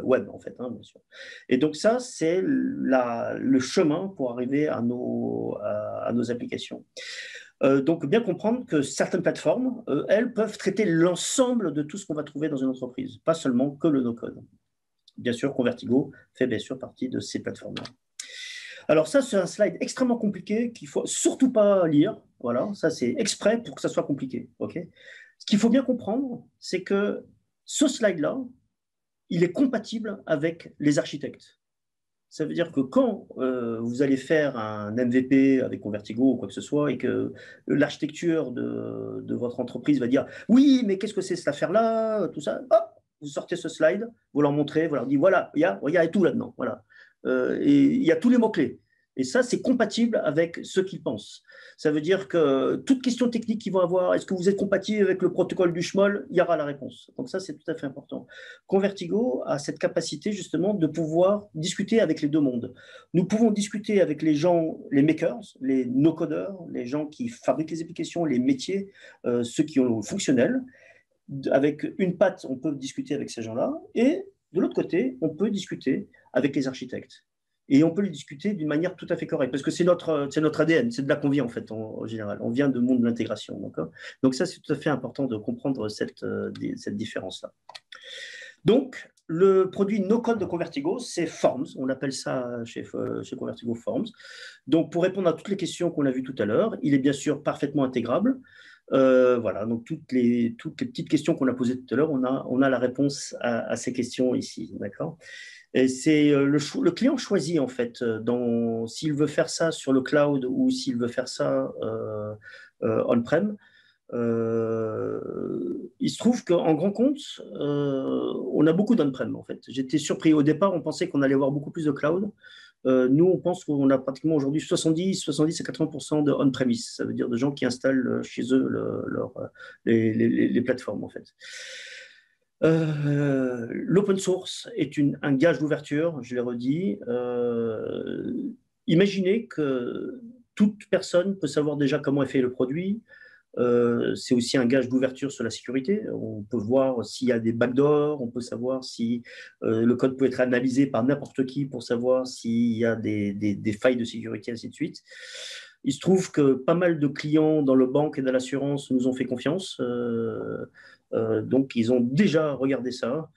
web, en fait, hein, bien sûr. Et donc ça, c'est le chemin pour arriver à nos applications. Donc, bien comprendre que certaines plateformes, elles peuvent traiter l'ensemble de tout ce qu'on va trouver dans une entreprise, pas seulement que le no-code. Bien sûr, Convertigo fait bien sûr partie de ces plateformes-là. Alors ça, c'est un slide extrêmement compliqué qu'il ne faut surtout pas lire. Voilà, ça c'est exprès pour que ça soit compliqué. Okay, ce qu'il faut bien comprendre, c'est que ce slide-là, il est compatible avec les architectes. Ça veut dire que quand vous allez faire un MVP avec Convertigo ou quoi que ce soit et que l'architecture de votre entreprise va dire « Oui, mais qu'est-ce que c'est cette affaire-là » tout ça, hop, vous sortez ce slide, vous leur montrez, vous leur dites « Voilà, il y a tout là-dedans. Voilà. » Et il y a tous les mots-clés. Et ça, c'est compatible avec ce qu'ils pensent. Ça veut dire que toute question technique qu'ils vont avoir, est-ce que vous êtes compatible avec le protocole du SHMOL, il y aura la réponse. Donc ça, c'est tout à fait important. Convertigo a cette capacité justement de pouvoir discuter avec les deux mondes. Nous pouvons discuter avec les gens, les makers, les no-codeurs, les gens qui fabriquent les applications, les métiers, ceux qui ont le fonctionnel. Avec une patte, on peut discuter avec ces gens-là. Et de l'autre côté, on peut discuter avec les architectes. et on peut les discuter d'une manière tout à fait correcte, parce que c'est notre ADN, c'est de là qu'on vient en fait, en général. On vient du monde de l'intégration. Donc ça, c'est tout à fait important de comprendre cette différence-là. Donc, le produit no-code de Convertigo, c'est Forms. On appelle ça chez Convertigo Forms. Donc, pour répondre à toutes les questions qu'on a vues tout à l'heure, il est bien sûr parfaitement intégrable. Voilà, donc toutes les petites questions qu'on a posées tout à l'heure, on a la réponse à ces questions ici, d'accord? Et c'est le client choisit en fait s'il veut faire ça sur le cloud ou s'il veut faire ça on-prem. Il se trouve qu'en grand compte, on a beaucoup d'on-prem en fait. J'étais surpris. Au départ, on pensait qu'on allait avoir beaucoup plus de cloud. Nous, on pense qu'on a pratiquement aujourd'hui 70 à 80% de on-premise. Ça veut dire de gens qui installent chez eux les plateformes en fait. L'open source est un gage d'ouverture, je l'ai redit. Imaginez que toute personne peut savoir déjà comment est fait le produit. C'est aussi un gage d'ouverture sur la sécurité. On peut voir s'il y a des backdoors, on peut savoir si le code peut être analysé par n'importe qui pour savoir s'il y a des failles de sécurité, ainsi de suite. Il se trouve que pas mal de clients dans le banque et dans l'assurance nous ont fait confiance. Donc, ils ont déjà regardé ça,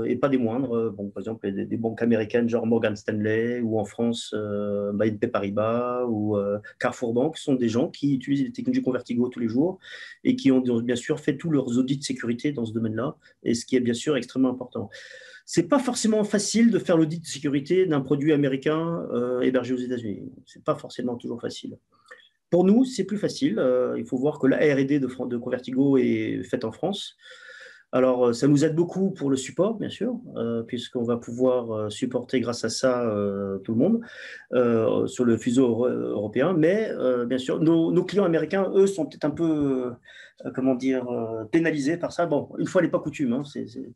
et pas des moindres. Bon, par exemple, des banques américaines, genre Morgan Stanley, ou en France, BNP Paribas, ou Carrefour Bank, sont des gens qui utilisent les technologies Convertigo tous les jours et qui ont bien sûr fait tous leurs audits de sécurité dans ce domaine-là, et ce qui est bien sûr extrêmement important. C'est pas forcément facile de faire l'audit de sécurité d'un produit américain hébergé aux États-Unis. C'est pas forcément toujours facile. Pour nous, c'est plus facile. Il faut voir que la R&D de Convertigo est faite en France. Alors, ça nous aide beaucoup pour le support, bien sûr, puisqu'on va pouvoir supporter grâce à ça tout le monde sur le fuseau européen. Mais, bien sûr, nos clients américains, eux, sont peut-être un peu, pénalisés par ça. Bon, une fois n'est pas coutume. Hein.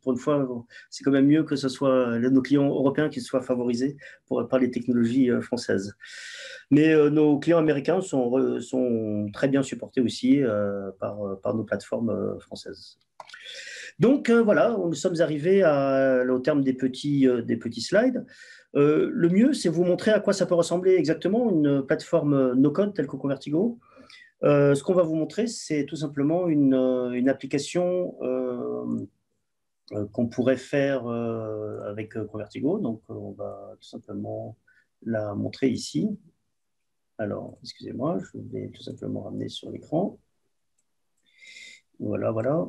Pour une fois, c'est quand même mieux que ce soit nos clients européens qui soient favorisés par les technologies françaises. Mais nos clients américains sont très bien supportés aussi par nos plateformes françaises. Donc voilà, nous sommes arrivés au terme des petits slides. Le mieux, c'est vous montrer à quoi ça peut ressembler exactement une plateforme no-code telle que Convertigo. Ce qu'on va vous montrer, c'est tout simplement une application qu'on pourrait faire avec Convertigo. Donc on va tout simplement la montrer ici. Alors, excusez-moi, je vais tout simplement ramener sur l'écran. Voilà, voilà.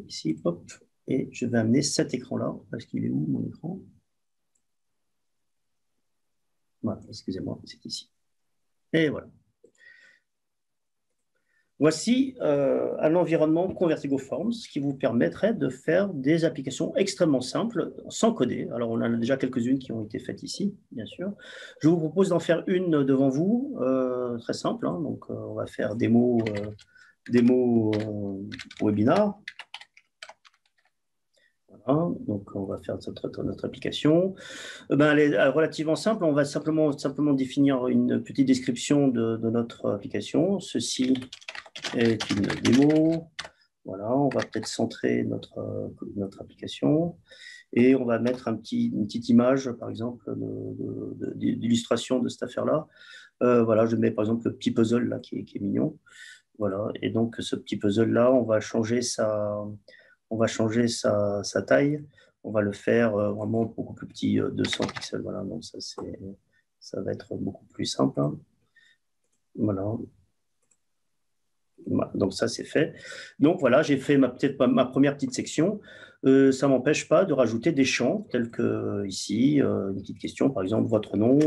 Ici, hop. Et je vais amener cet écran-là, parce qu'il est où mon écran? Voilà, excusez-moi, c'est ici. Et voilà. Voici un environnement Convertigo Forms qui vous permettrait de faire des applications extrêmement simples, sans coder. Alors, on en a déjà quelques-unes qui ont été faites ici, bien sûr. Je vous propose d'en faire une devant vous, très simple. Hein. Donc, on va faire démo webinar. Voilà. Donc, on va faire notre application. Elle est relativement simple. On va simplement définir une petite description de notre application. Ceci est une démo. Voilà, on va peut-être centrer notre application et on va mettre une petite image, par exemple, d'illustration de cette affaire-là. Voilà, je mets par exemple le petit puzzle là qui est mignon. Voilà, et donc ce petit puzzle-là, on va changer sa taille. On va le faire vraiment beaucoup plus petit, 200 pixels. Voilà, donc ça va être beaucoup plus simple. Hein. Voilà. Donc ça, c'est fait. Donc voilà, j'ai fait ma première petite section. Ça ne m'empêche pas de rajouter des champs, tels que ici, une petite question, par exemple, votre nom.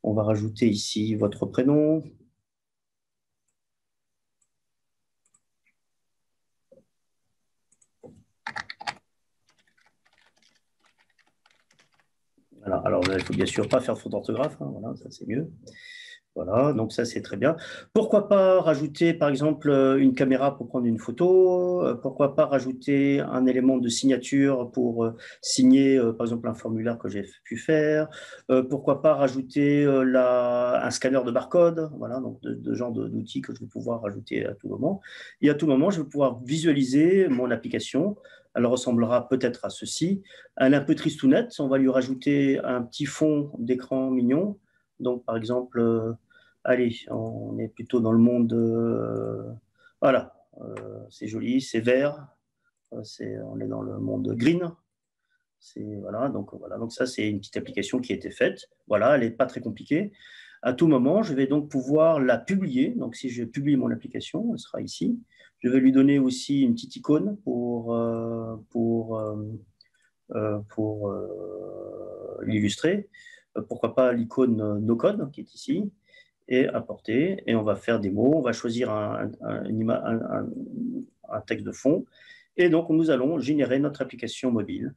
On va rajouter ici votre prénom. Voilà. Alors, il ne faut bien sûr pas faire de faute d'orthographe. Hein. Voilà, ça c'est mieux. Voilà, donc ça c'est très bien. Pourquoi pas rajouter par exemple une caméra pour prendre une photo? Pourquoi pas rajouter un élément de signature pour signer par exemple un formulaire que j'ai pu faire? Pourquoi pas rajouter un scanner de barcode? Voilà, donc de genre d'outils que je vais pouvoir rajouter à tout moment. Et à tout moment, je vais pouvoir visualiser mon application Elle ressemblera peut-être à ceci. Elle est un peu tristounette. On va lui rajouter un petit fond d'écran mignon. Donc, par exemple, allez, on est plutôt dans le monde. Voilà, c'est joli, c'est vert. On est dans le monde green. Voilà, donc ça, c'est une petite application qui a été faite. Voilà, elle n'est pas très compliquée. À tout moment, je vais donc pouvoir la publier. Donc, si je publie mon application, elle sera ici. Je vais lui donner aussi une petite icône pour l'illustrer. Pourquoi pas l'icône no code qui est ici et importer. Et on va faire des mots. On va choisir un texte de fond. Et donc, nous allons générer notre application mobile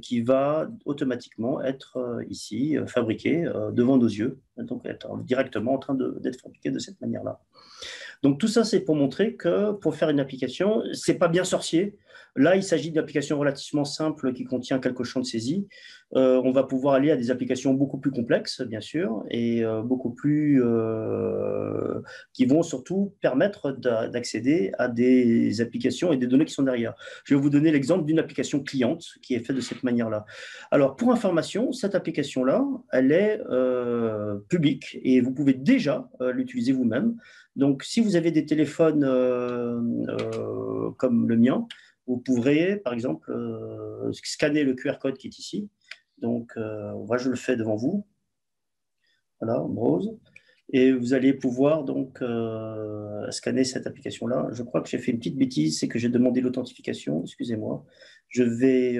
qui va automatiquement être ici fabriquée devant nos yeux, donc être directement en train d'être fabriquée de cette manière-là. Donc tout ça, c'est pour montrer que pour faire une application, c'est pas bien sorcier. Là, il s'agit d'une application relativement simple qui contient quelques champs de saisie. On va pouvoir aller à des applications beaucoup plus complexes, bien sûr, et beaucoup plus qui vont surtout permettre d'accéder à des applications et des données qui sont derrière. Je vais vous donner l'exemple d'une application cliente qui est faite de cette manière-là. Alors, pour information, cette application-là, elle est publique et vous pouvez déjà l'utiliser vous-même. Donc, si vous avez des téléphones comme le mien, vous pourrez, par exemple, scanner le QR code qui est ici. Donc, moi, je le fais devant vous. Voilà, browse. Et vous allez pouvoir donc scanner cette application-là. Je crois que j'ai fait une petite bêtise, c'est que j'ai demandé l'authentification. Excusez-moi. Je vais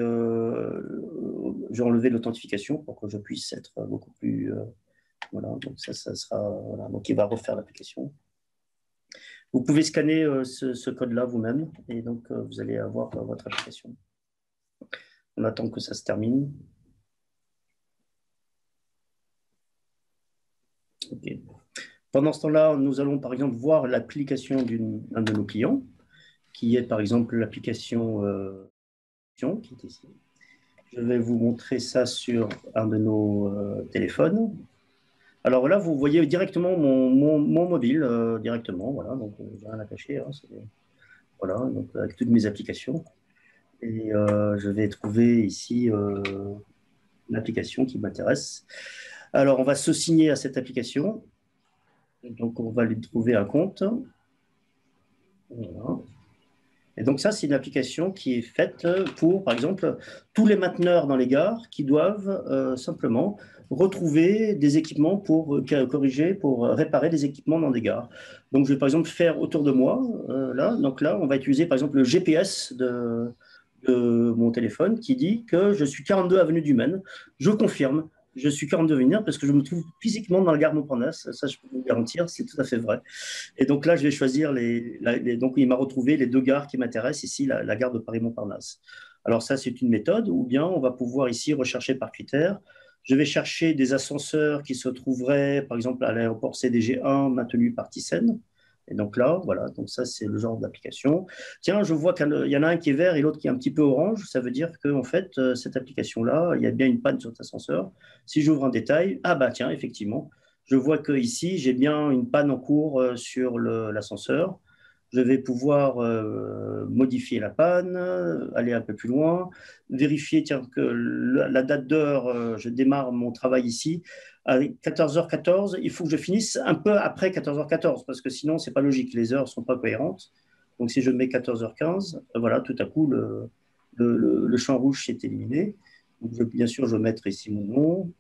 enlever l'authentification pour que je puisse être beaucoup plus... voilà, donc ça sera... Voilà, donc il va refaire l'application. Vous pouvez scanner ce code-là vous-même et donc vous allez avoir votre application. On attend que ça se termine. Okay. Pendant ce temps-là, nous allons par exemple voir l'application d'un de nos clients, qui est par exemple l'application qui est ici. Je vais vous montrer ça sur un de nos téléphones. Alors là, vous voyez directement mon mobile, directement, voilà, donc j'ai rien à cacher, hein, voilà, donc avec toutes mes applications. Et je vais trouver ici l'application qui m'intéresse. Alors, on va se signer à cette application. Donc, on va lui trouver un compte. Voilà. Et donc, ça, c'est une application qui est faite pour, par exemple, tous les mainteneurs dans les gares qui doivent simplement retrouver des équipements pour corriger, pour réparer des équipements dans des gares. Donc, je vais, par exemple, faire autour de moi, là. Donc là, on va utiliser, par exemple, le GPS de mon téléphone qui dit que je suis 42 avenue du Maine. Je confirme. Je suis 42 Venir parce que je me trouve physiquement dans la gare Montparnasse. Ça, je peux vous garantir, c'est tout à fait vrai. Et donc là, je vais choisir donc il m'a retrouvé les deux gares qui m'intéressent ici, la gare de Paris-Montparnasse. Alors ça, c'est une méthode, ou bien on va pouvoir ici rechercher par critères. Je vais chercher des ascenseurs qui se trouveraient, par exemple, à l'aéroport CDG1 maintenu par Thyssen. Et donc là, voilà, donc ça, c'est le genre d'application. Tiens, je vois qu'il y en a un qui est vert et l'autre qui est un petit peu orange. Ça veut dire qu'en fait, cette application-là, il y a bien une panne sur cet ascenseur. Si j'ouvre un détail, ah bah tiens, effectivement, je vois qu'ici, j'ai bien une panne en cours sur l'ascenseur. Je vais pouvoir modifier la panne, aller un peu plus loin, vérifier tiens, que la date d'heure, je démarre mon travail ici. À 14h14, il faut que je finisse un peu après 14h14, parce que sinon, ce n'est pas logique, les heures ne sont pas cohérentes. Donc, si je mets 14h15, voilà, tout à coup, le champ rouge s'est éliminé. Donc, bien sûr, je vais mettre ici mon nom.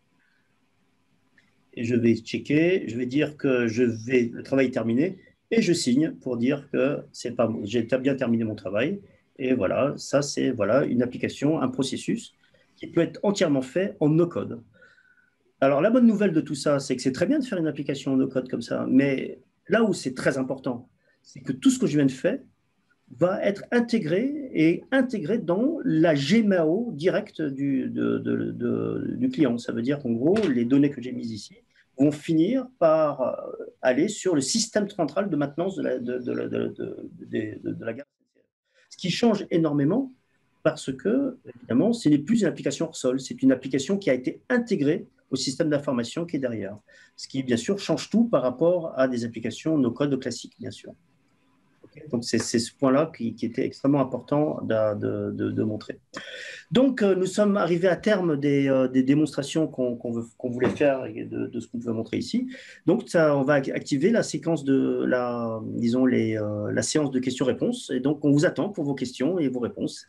Et je vais checker, je vais dire que le travail est terminé, et je signe pour dire que j'ai bien terminé mon travail. Et voilà, ça, c'est voilà, une application, un processus qui peut être entièrement fait en no-code. Alors, la bonne nouvelle de tout ça, c'est que c'est très bien de faire une application en no-code comme ça, mais là où c'est très important, c'est que tout ce que je viens de faire va être intégré dans la GMAO directe du client. Ça veut dire qu'en gros, les données que j'ai mises ici vont finir par aller sur le système central de maintenance de la gare. Ce qui change énormément parce que, évidemment, ce n'est plus une application hors sol, c'est une application qui a été intégrée au système d'information qui est derrière. Ce qui, bien sûr, change tout par rapport à des applications no-code classiques, bien sûr. Donc, c'est ce point-là qui était extrêmement important de montrer. Donc, nous sommes arrivés à terme des démonstrations qu'on voulait faire et de ce qu'on pouvait montrer ici. Donc, on va activer la séquence la séance de questions-réponses. Et donc, on vous attend pour vos questions et vos réponses.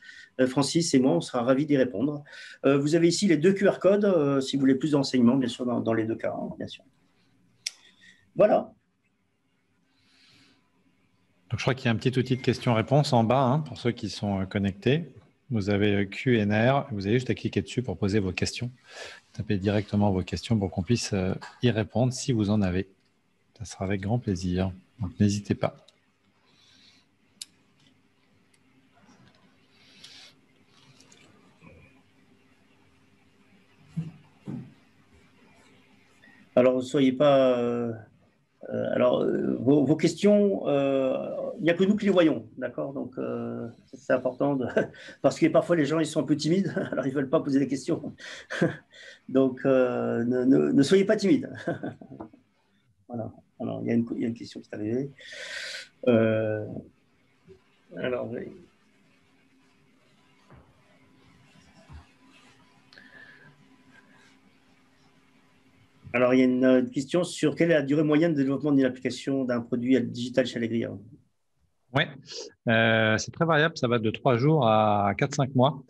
Francis et moi, on sera ravis d'y répondre. Vous avez ici les 2 QR codes, si vous voulez plus d'enseignements, bien sûr, dans les 2 cas, hein, bien sûr. Voilà. Donc, je crois qu'il y a un petit outil de questions-réponses en bas, hein, pour ceux qui sont connectés. Vous avez Q&R, vous avez juste à cliquer dessus pour poser vos questions. Tapez directement vos questions pour qu'on puisse y répondre si vous en avez. Ça sera avec grand plaisir. Donc, n'hésitez pas. Alors, ne soyez pas... vos questions, il n'y a que nous qui les voyons, d'accord? Donc, c'est important, parce que parfois les gens ils sont un peu timides, alors ils ne veulent pas poser des questions. Donc, ne soyez pas timides. Voilà. Alors, il y a une question qui est arrivée. Alors, il y a une question sur quelle est la durée moyenne de développement d'une application d'un produit digital chez Allegria. Oui, c'est très variable. Ça va de 3 jours à 4-5 mois.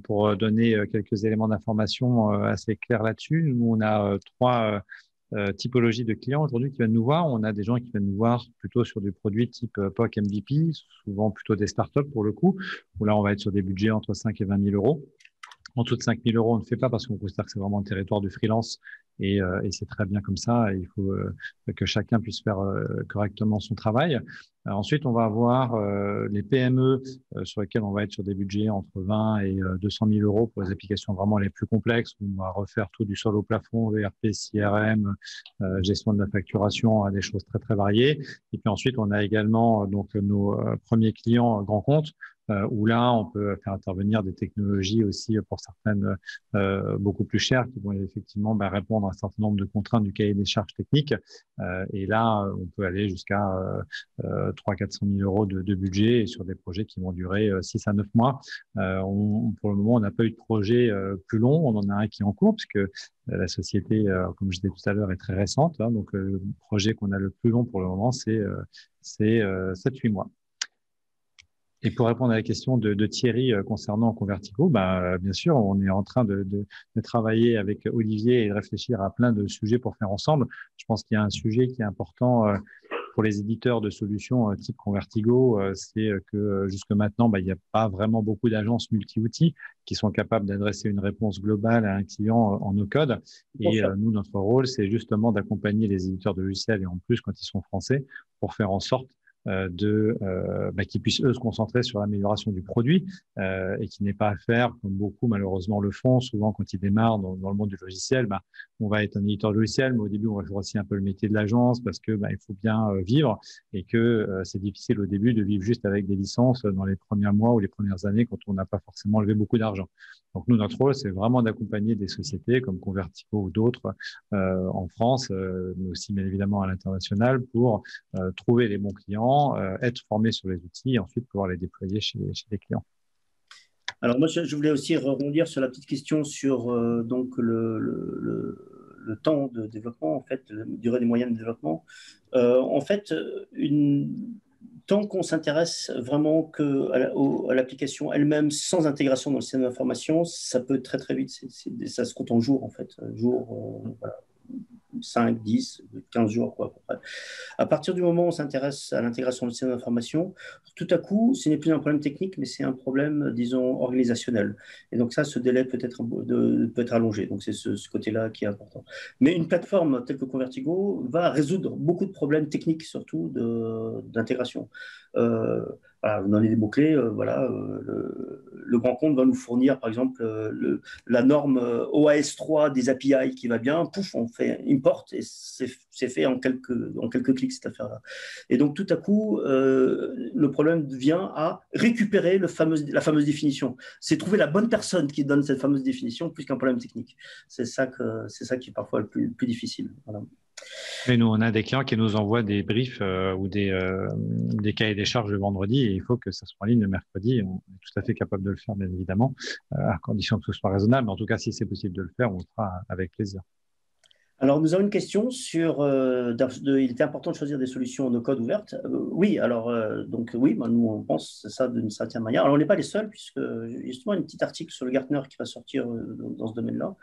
Pour donner quelques éléments d'information assez clairs là-dessus, nous, on a 3 typologies de clients aujourd'hui qui viennent nous voir. On a des gens qui viennent nous voir plutôt sur des produits type POC MVP, souvent plutôt des startups pour le coup, où là, on va être sur des budgets entre 5 et 20 000 euros. En dessous de 5 000 euros, on ne fait pas parce qu'on considère que c'est vraiment le territoire du freelance et c'est très bien comme ça. Et il faut que chacun puisse faire correctement son travail. Ensuite, on va avoir les PME sur lesquelles on va être sur des budgets entre 20 et 200 000 euros pour les applications vraiment les plus complexes. On va refaire tout du sol au plafond, ERP, CRM, gestion de la facturation, des choses très, très variées. Et puis ensuite, on a également donc nos premiers clients grands comptes, où là, on peut faire intervenir des technologies aussi pour certaines beaucoup plus chères qui vont effectivement répondre à un certain nombre de contraintes du cahier des charges techniques. Et là, on peut aller jusqu'à 300 000 à 400 000 euros de budget et sur des projets qui vont durer 6 à 9 mois. Pour le moment, on n'a pas eu de projet plus long. On en a un qui est en cours puisque la société, comme je disais tout à l'heure, est très récente. Hein, donc, le projet qu'on a le plus long pour le moment, c'est 7-8 mois. Et pour répondre à la question de Thierry concernant Convertigo, bien sûr, on est en train de travailler avec Olivier et de réfléchir à plein de sujets pour faire ensemble. Je pense qu'il y a un sujet qui est important pour les éditeurs de solutions type Convertigo, c'est que jusque maintenant, il n'y a pas vraiment beaucoup d'agences multi-outils qui sont capables d'adresser une réponse globale à un client en no-code. Et nous, notre rôle, c'est justement d'accompagner les éditeurs de logiciels, et en plus quand ils sont français, pour faire en sorte qu'ils puissent eux se concentrer sur l'amélioration du produit et qui n'est pas à faire comme beaucoup malheureusement le font souvent quand ils démarrent dans le monde du logiciel. On va être un éditeur de logiciel, mais au début on va faire aussi un peu le métier de l'agence parce que il faut bien vivre et que c'est difficile au début de vivre juste avec des licences dans les premiers mois ou les premières années quand on n'a pas forcément levé beaucoup d'argent. Donc nous, notre rôle, c'est vraiment d'accompagner des sociétés comme Convertigo ou d'autres en France, mais aussi bien évidemment à l'international pour trouver les bons clients, être formé sur les outils et ensuite pouvoir les déployer chez les clients. Alors moi, je voulais aussi rebondir sur la petite question sur donc le temps de développement, en fait, la durée des moyens de développement. En fait, tant qu'on s'intéresse vraiment à l'application elle-même sans intégration dans le système d'information, ça peut très très vite, ça se compte en jours en fait, voilà. 5, 10, 15 jours, quoi, à peu près. À partir du moment où on s'intéresse à l'intégration du système d'information, tout à coup, ce n'est plus un problème technique, mais c'est un problème, disons, organisationnel. Et donc ça, ce délai peut être allongé. Donc c'est ce côté-là qui est important. Mais une plateforme telle que Convertigo va résoudre beaucoup de problèmes techniques, surtout d'intégration. Voilà, vous donnez des mots-clés, le grand compte va nous fournir, par exemple, la norme OAS3 des API qui va bien, pouf, on fait import et c'est fait en quelques clics, cette affaire-là. Et donc, tout à coup, le problème vient à récupérer la fameuse définition. C'est trouver la bonne personne qui donne cette fameuse définition plus qu'un problème technique. C'est ça qui est parfois le plus difficile. Voilà. Mais nous, on a des clients qui nous envoient des briefs ou des cahiers des charges le vendredi et il faut que ça soit en ligne le mercredi. On est tout à fait capable de le faire, bien évidemment, à condition que ce soit raisonnable. Mais en tout cas, si c'est possible de le faire, on le fera avec plaisir. Alors, nous avons une question sur il était important de choisir des solutions no code ouvertes. Oui, alors, donc oui, ben, nous, on pense ça d'une certaine manière. Alors, on n'est pas les seuls, puisque justement, un petit article sur le Gartner qui va sortir dans ce domaine-là.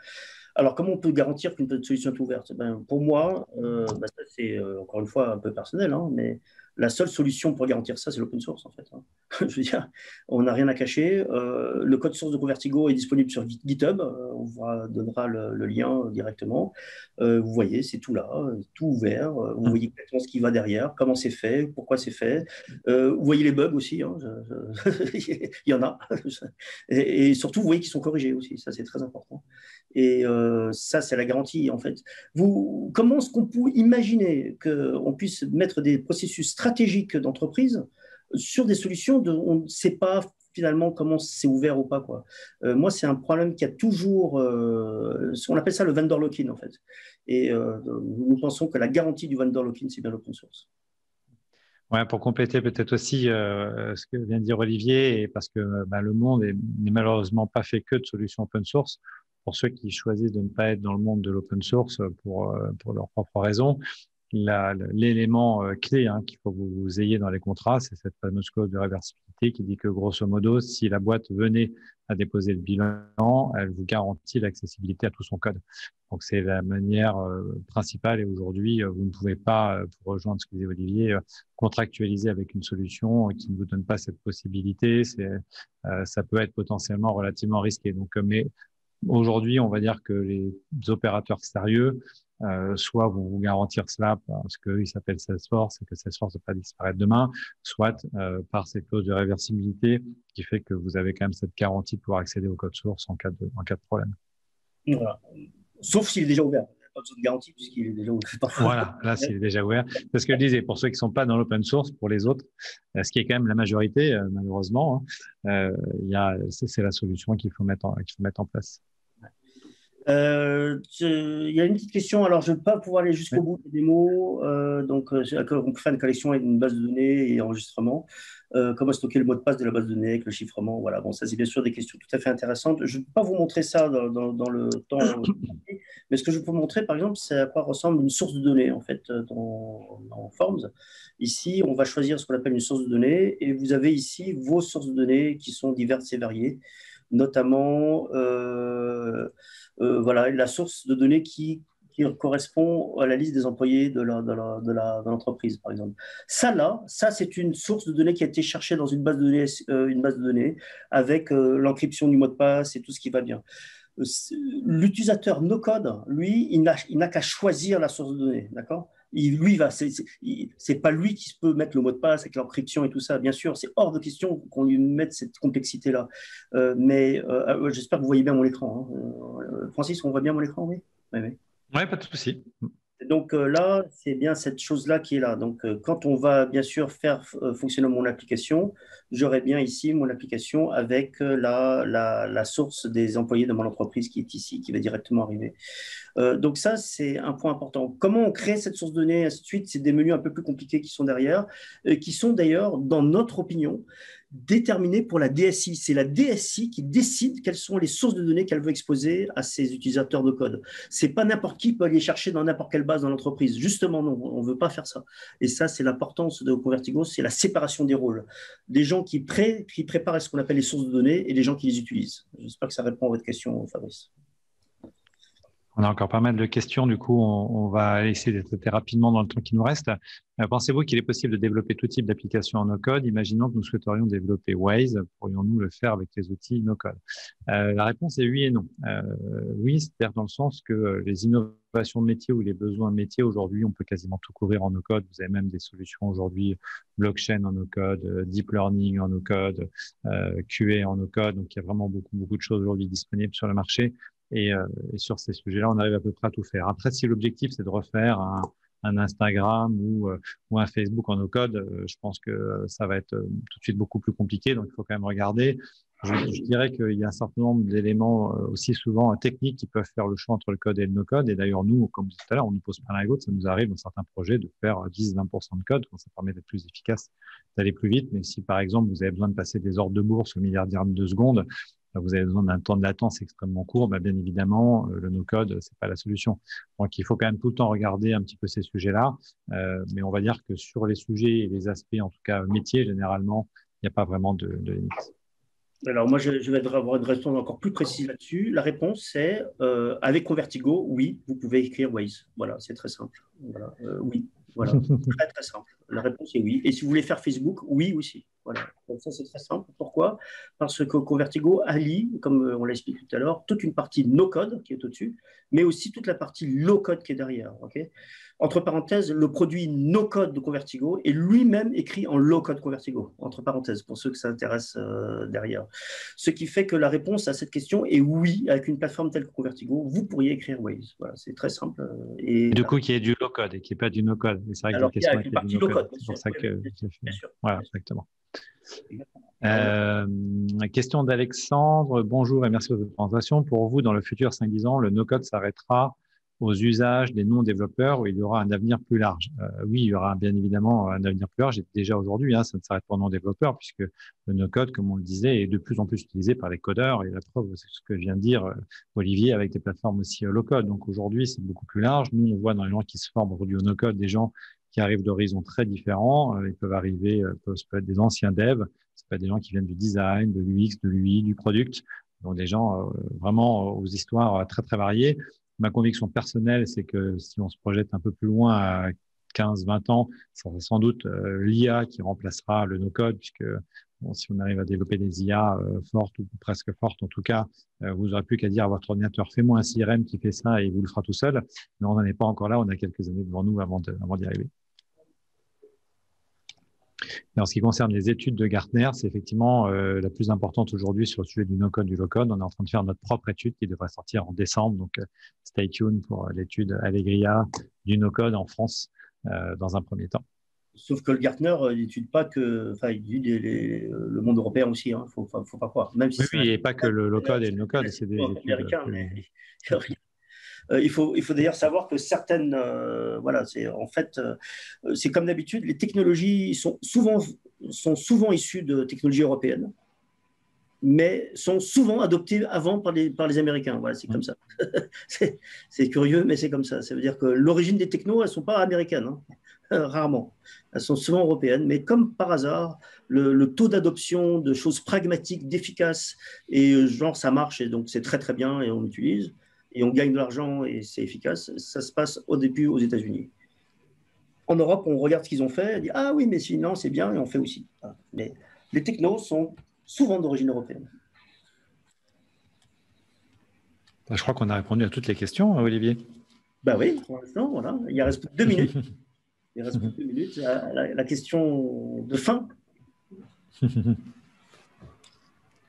Alors, comment on peut garantir qu'une solution est ouverte? Ben, pour moi, ben, ça, c'est encore une fois un peu personnel, hein, mais la seule solution pour garantir ça, c'est l'open source, en fait. Hein. Je veux dire, on n'a rien à cacher. Le code source de Convertigo est disponible sur GitHub. On vous donnera le lien directement. Vous voyez, c'est tout là, tout ouvert. Vous voyez exactement ce qui va derrière, comment c'est fait, pourquoi c'est fait. Vous voyez les bugs aussi. Hein, il y en a. Et surtout, vous voyez qu'ils sont corrigés aussi. Ça, c'est très important. Et ça, c'est la garantie, en fait. Comment est-ce qu'on peut imaginer qu'on puisse mettre des processus stratégiques d'entreprise sur des solutions on ne sait pas finalement comment c'est ouvert ou pas, quoi. Moi, c'est un problème qui a toujours… on appelle ça le vendor lock-in, en fait. Et nous pensons que la garantie du vendor lock-in, c'est bien l'open source. Ouais, pour compléter peut-être aussi ce que vient de dire Olivier, et parce que le monde n'est malheureusement pas fait que de solutions open source. Pour ceux qui choisissent de ne pas être dans le monde de l'open source pour leurs propres raisons, l'élément clé qu'il faut que vous ayez dans les contrats, c'est cette fameuse clause de réversibilité qui dit que grosso modo, si la boîte venait à déposer le bilan, elle vous garantit l'accessibilité à tout son code. Donc c'est la manière principale et aujourd'hui, vous ne pouvez pas, pour rejoindre ce que disait Olivier, contractualiser avec une solution qui ne vous donne pas cette possibilité. Ça peut être potentiellement relativement risqué. Donc, mais aujourd'hui, on va dire que les opérateurs sérieux soit vont vous garantir cela parce qu'ils s'appellent Salesforce et que Salesforce ne va pas disparaître demain, soit par cette clause de réversibilité qui fait que vous avez quand même cette garantie de pouvoir accéder au code source en cas de problème. Voilà. Sauf s'il est déjà ouvert. Pas besoin de garantie puisqu'il est déjà ouvert. Voilà, là, s'il est déjà ouvert. C'est ce que je disais, pour ceux qui ne sont pas dans l'open source, pour les autres, ce qui est quand même la majorité, malheureusement, c'est la solution qu'il faut mettre en place. Il y a une petite question, alors je ne vais pas pouvoir aller jusqu'au bout des démos, donc on peut faire une collection avec une base de données et enregistrement, comment stocker le mot de passe de la base de données avec le chiffrement, voilà, bon ça c'est bien sûr des questions tout à fait intéressantes. Je ne peux pas vous montrer ça dans le temps, mais ce que je peux vous montrer par exemple c'est à quoi ressemble une source de données en fait dans Forms. Ici on va choisir ce qu'on appelle une source de données et vous avez ici vos sources de données qui sont diverses et variées, notamment voilà, la source de données qui correspond à la liste des employés de l'entreprise, par exemple. Ça, c'est une source de données qui a été cherchée dans une base de données avec l'encryption du mot de passe et tout ce qui va bien. L'utilisateur no-code, lui, il n'a qu'à choisir la source de données, d'accord ? C'est pas lui qui peut mettre le mot de passe avec l'encryption et tout ça. Bien sûr, c'est hors de question qu'on lui mette cette complexité-là. Mais j'espère que vous voyez bien mon écran. Hein. Francis, on voit bien mon écran, oui ? Oui, pas de souci. Donc là, c'est bien cette chose-là qui est là. Donc quand on va bien sûr faire fonctionner mon application, j'aurai bien ici mon application avec la source des employés de mon entreprise qui est ici, qui va directement arriver. Donc ça, c'est un point important. Comment on crée cette source de données, ainsi de suite, c'est des menus un peu plus compliqués qui sont derrière, qui sont d'ailleurs, dans notre opinion, déterminés pour la DSI. C'est la DSI qui décide quelles sont les sources de données qu'elle veut exposer à ses utilisateurs de code. C'est pas n'importe qui peut aller chercher dans n'importe quelle base dans l'entreprise. Justement, non, on ne veut pas faire ça. Et ça, c'est l'importance de Convertigo, c'est la séparation des rôles. Des gens qui préparent ce qu'on appelle les sources de données et des gens qui les utilisent. J'espère que ça répond à votre question, Fabrice. On a encore pas mal de questions, du coup, on va essayer d'être très rapidement dans le temps qui nous reste. Pensez-vous qu'il est possible de développer tout type d'application en no-code? Imaginons que nous souhaiterions développer Waze, pourrions-nous le faire avec les outils no-code? La réponse est oui et non. Oui, c'est-à-dire dans le sens que les innovations de métier ou les besoins de métier, aujourd'hui, on peut quasiment tout couvrir en no-code. Vous avez même des solutions aujourd'hui, blockchain en no-code, deep learning en no-code, QA en no-code. Donc, il y a vraiment beaucoup de choses aujourd'hui disponibles sur le marché. Et sur ces sujets-là, on arrive à peu près à tout faire. Après, si l'objectif, c'est de refaire un Instagram ou un Facebook en no-code, je pense que ça va être tout de suite beaucoup plus compliqué. Donc, il faut quand même regarder. Je dirais qu'il y a un certain nombre d'éléments aussi souvent techniques qui peuvent faire le choix entre le code et le no-code. Et d'ailleurs, nous, comme tout à l'heure, on nous pose pas l'un et l'autre. Ça nous arrive dans certains projets de faire 10-20% de code quand ça permet d'être plus efficace, d'aller plus vite. Mais si, par exemple, vous avez besoin de passer des ordres de bourse au milliardaire de 2 secondes, vous avez besoin d'un temps de latence extrêmement court, bien évidemment, le no-code, c'est pas la solution. Donc, il faut quand même tout le temps regarder un petit peu ces sujets-là. Mais on va dire que sur les sujets et les aspects, en tout cas métiers, généralement, il n'y a pas vraiment de limite. Alors, moi, je vais avoir une réponse encore plus précise là-dessus. La réponse, c'est avec Convertigo, oui, vous pouvez écrire Waze. Voilà, c'est très simple. Voilà, oui, voilà, très, très simple. La réponse est oui. Et si vous voulez faire Facebook, oui aussi. Voilà. Donc, ça, c'est très simple. Pourquoi? Parce que Convertigo allie, comme on l'a expliqué tout à l'heure, toute une partie no-code qui est au-dessus, mais aussi toute la partie low-code qui est derrière. Okay, entre parenthèses, le produit no-code de Convertigo est lui-même écrit en low-code Convertigo, entre parenthèses, pour ceux que ça intéresse derrière. Ce qui fait que la réponse à cette question est oui, avec une plateforme telle que Convertigo, vous pourriez écrire Waze. Voilà, c'est très simple. Et du coup, qui est du low-code et qui n'est pas du no-code. C'est vrai que alors, il y a une partie low-code. C'est pour ça que j'ai fait. Bien sûr. Voilà, exactement. Question d'Alexandre. Bonjour et merci pour votre présentation. Pour vous, dans le futur 5-10 ans, le no-code s'arrêtera aux usages des non-développeurs où il y aura un avenir plus large. Oui, il y aura bien évidemment un avenir plus large. Et déjà aujourd'hui, ça ne s'arrête pas aux non-développeurs puisque le no-code, comme on le disait, est de plus en plus utilisé par les codeurs. Et la preuve, c'est ce que vient de dire Olivier avec des plateformes aussi low-code. Donc aujourd'hui, c'est beaucoup plus large. Nous, on voit dans les gens qui se forment aujourd'hui au no-code des gens qui arrivent d'horizons très différents. Ils peuvent arriver, peuvent être des anciens devs, c'est pas des gens qui viennent du design, de l'UX, de l'UI, du product. Donc des gens vraiment aux histoires très très variées. Ma conviction personnelle, c'est que si on se projette un peu plus loin à 15-20 ans, ça sera sans doute l'IA qui remplacera le no-code, puisque bon, si on arrive à développer des IA fortes ou presque fortes, en tout cas, vous n'aurez plus qu'à dire à votre ordinateur, fais-moi un CRM qui fait ça et vous le fera tout seul. Mais on n'en est pas encore là, on a quelques années devant nous avant d'y arriver. Et en ce qui concerne les études de Gartner, c'est effectivement la plus importante aujourd'hui sur le sujet du no-code, du low-code. On est en train de faire notre propre étude qui devrait sortir en décembre. Donc, stay tuned pour l'étude Allegria du no-code en France dans un premier temps. Sauf que le Gartner n'étude pas que, enfin, il étudie le monde européen aussi. Hein, faut pas croire. Même si oui, et pas que le low-code et le no-code, c'est des études américains. Il faut d'ailleurs savoir que certaines, voilà, c'est comme d'habitude, les technologies sont souvent issues de technologies européennes, mais sont souvent adoptées avant par les Américains. Voilà, c'est comme ça. C'est curieux, mais c'est comme ça. Ça veut dire que l'origine des technos, elles ne sont pas américaines, hein, rarement. Elles sont souvent européennes, mais comme par hasard, le taux d'adoption de choses pragmatiques, d'efficaces, et genre ça marche, et donc c'est très très bien, et on l'utilise. Et on gagne de l'argent et c'est efficace, ça se passe au début aux États-Unis. En Europe, on regarde ce qu'ils ont fait, on dit « Ah oui, mais sinon, c'est bien, et on fait aussi. » Mais les technos sont souvent d'origine européenne. Je crois qu'on a répondu à toutes les questions, Olivier. Ben oui, pour l'instant, voilà. Il reste 2 minutes. Il reste 2 minutes. La question de fin.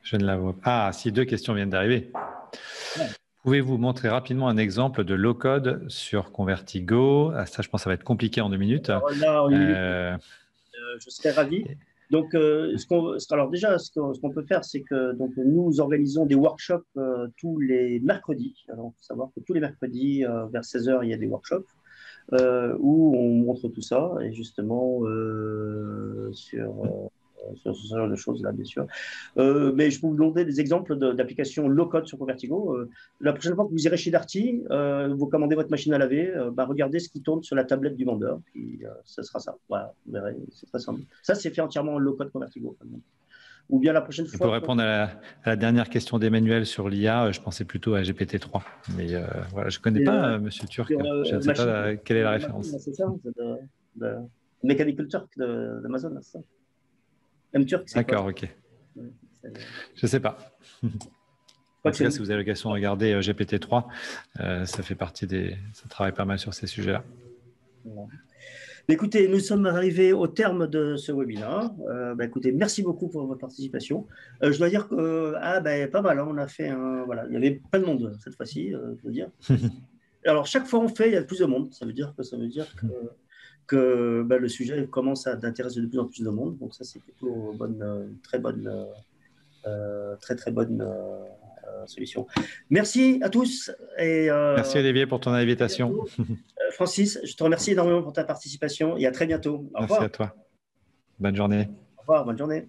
Je ne la vois pas. Ah, si 2 questions viennent d'arriver. Ouais. Pouvez-vous montrer rapidement un exemple de low-code sur Convertigo? Ça, je pense que ça va être compliqué en 2 minutes. Alors là, je serais ravi. Donc, alors déjà, ce qu'on peut faire, c'est que donc, nous organisons des workshops tous les mercredis. Alors, il faut savoir que tous les mercredis, vers 16h, il y a des workshops où on montre tout ça, et justement sur ce genre de choses-là, bien sûr. Mais je peux vous donner des exemples d'applications low-code sur Convertigo. La prochaine fois que vous irez chez Darty, vous commandez votre machine à laver, regardez ce qui tourne sur la tablette du vendeur, puis ce sera ça. Voilà, vous verrez, c'est très simple. Ça, c'est fait entièrement en low-code Convertigo. Ou bien la prochaine fois… Pour répondre à la dernière question d'Emmanuel sur l'IA, je pensais plutôt à GPT-3. Mais voilà, je ne connais pas Monsieur Turc. Je ne sais pas quelle est la référence. C'est ça, de Mechanical Turk d'Amazon, c'est ça. M-Turk, c'est d'accord, ok. Je ne sais pas. En tout cas, si vous avez l'occasion de regarder GPT-3, ça fait partie ça travaille pas mal sur ces sujets-là. Voilà. Écoutez, nous sommes arrivés au terme de ce webinaire. Écoutez, merci beaucoup pour votre participation. Je dois dire que pas mal, hein, on a fait voilà, il y avait pas de monde cette fois-ci, je veux dire. Alors, chaque fois on fait, il y a plus de monde. Ça veut dire que le sujet commence à intéresser de plus en plus de monde. Donc ça, c'est plutôt très bonne très très bonne solution. Merci à tous. Et, merci Olivier pour ton invitation. Francis, je te remercie énormément pour ta participation et à très bientôt. Au revoir. Merci à toi. Bonne journée. Au revoir, bonne journée.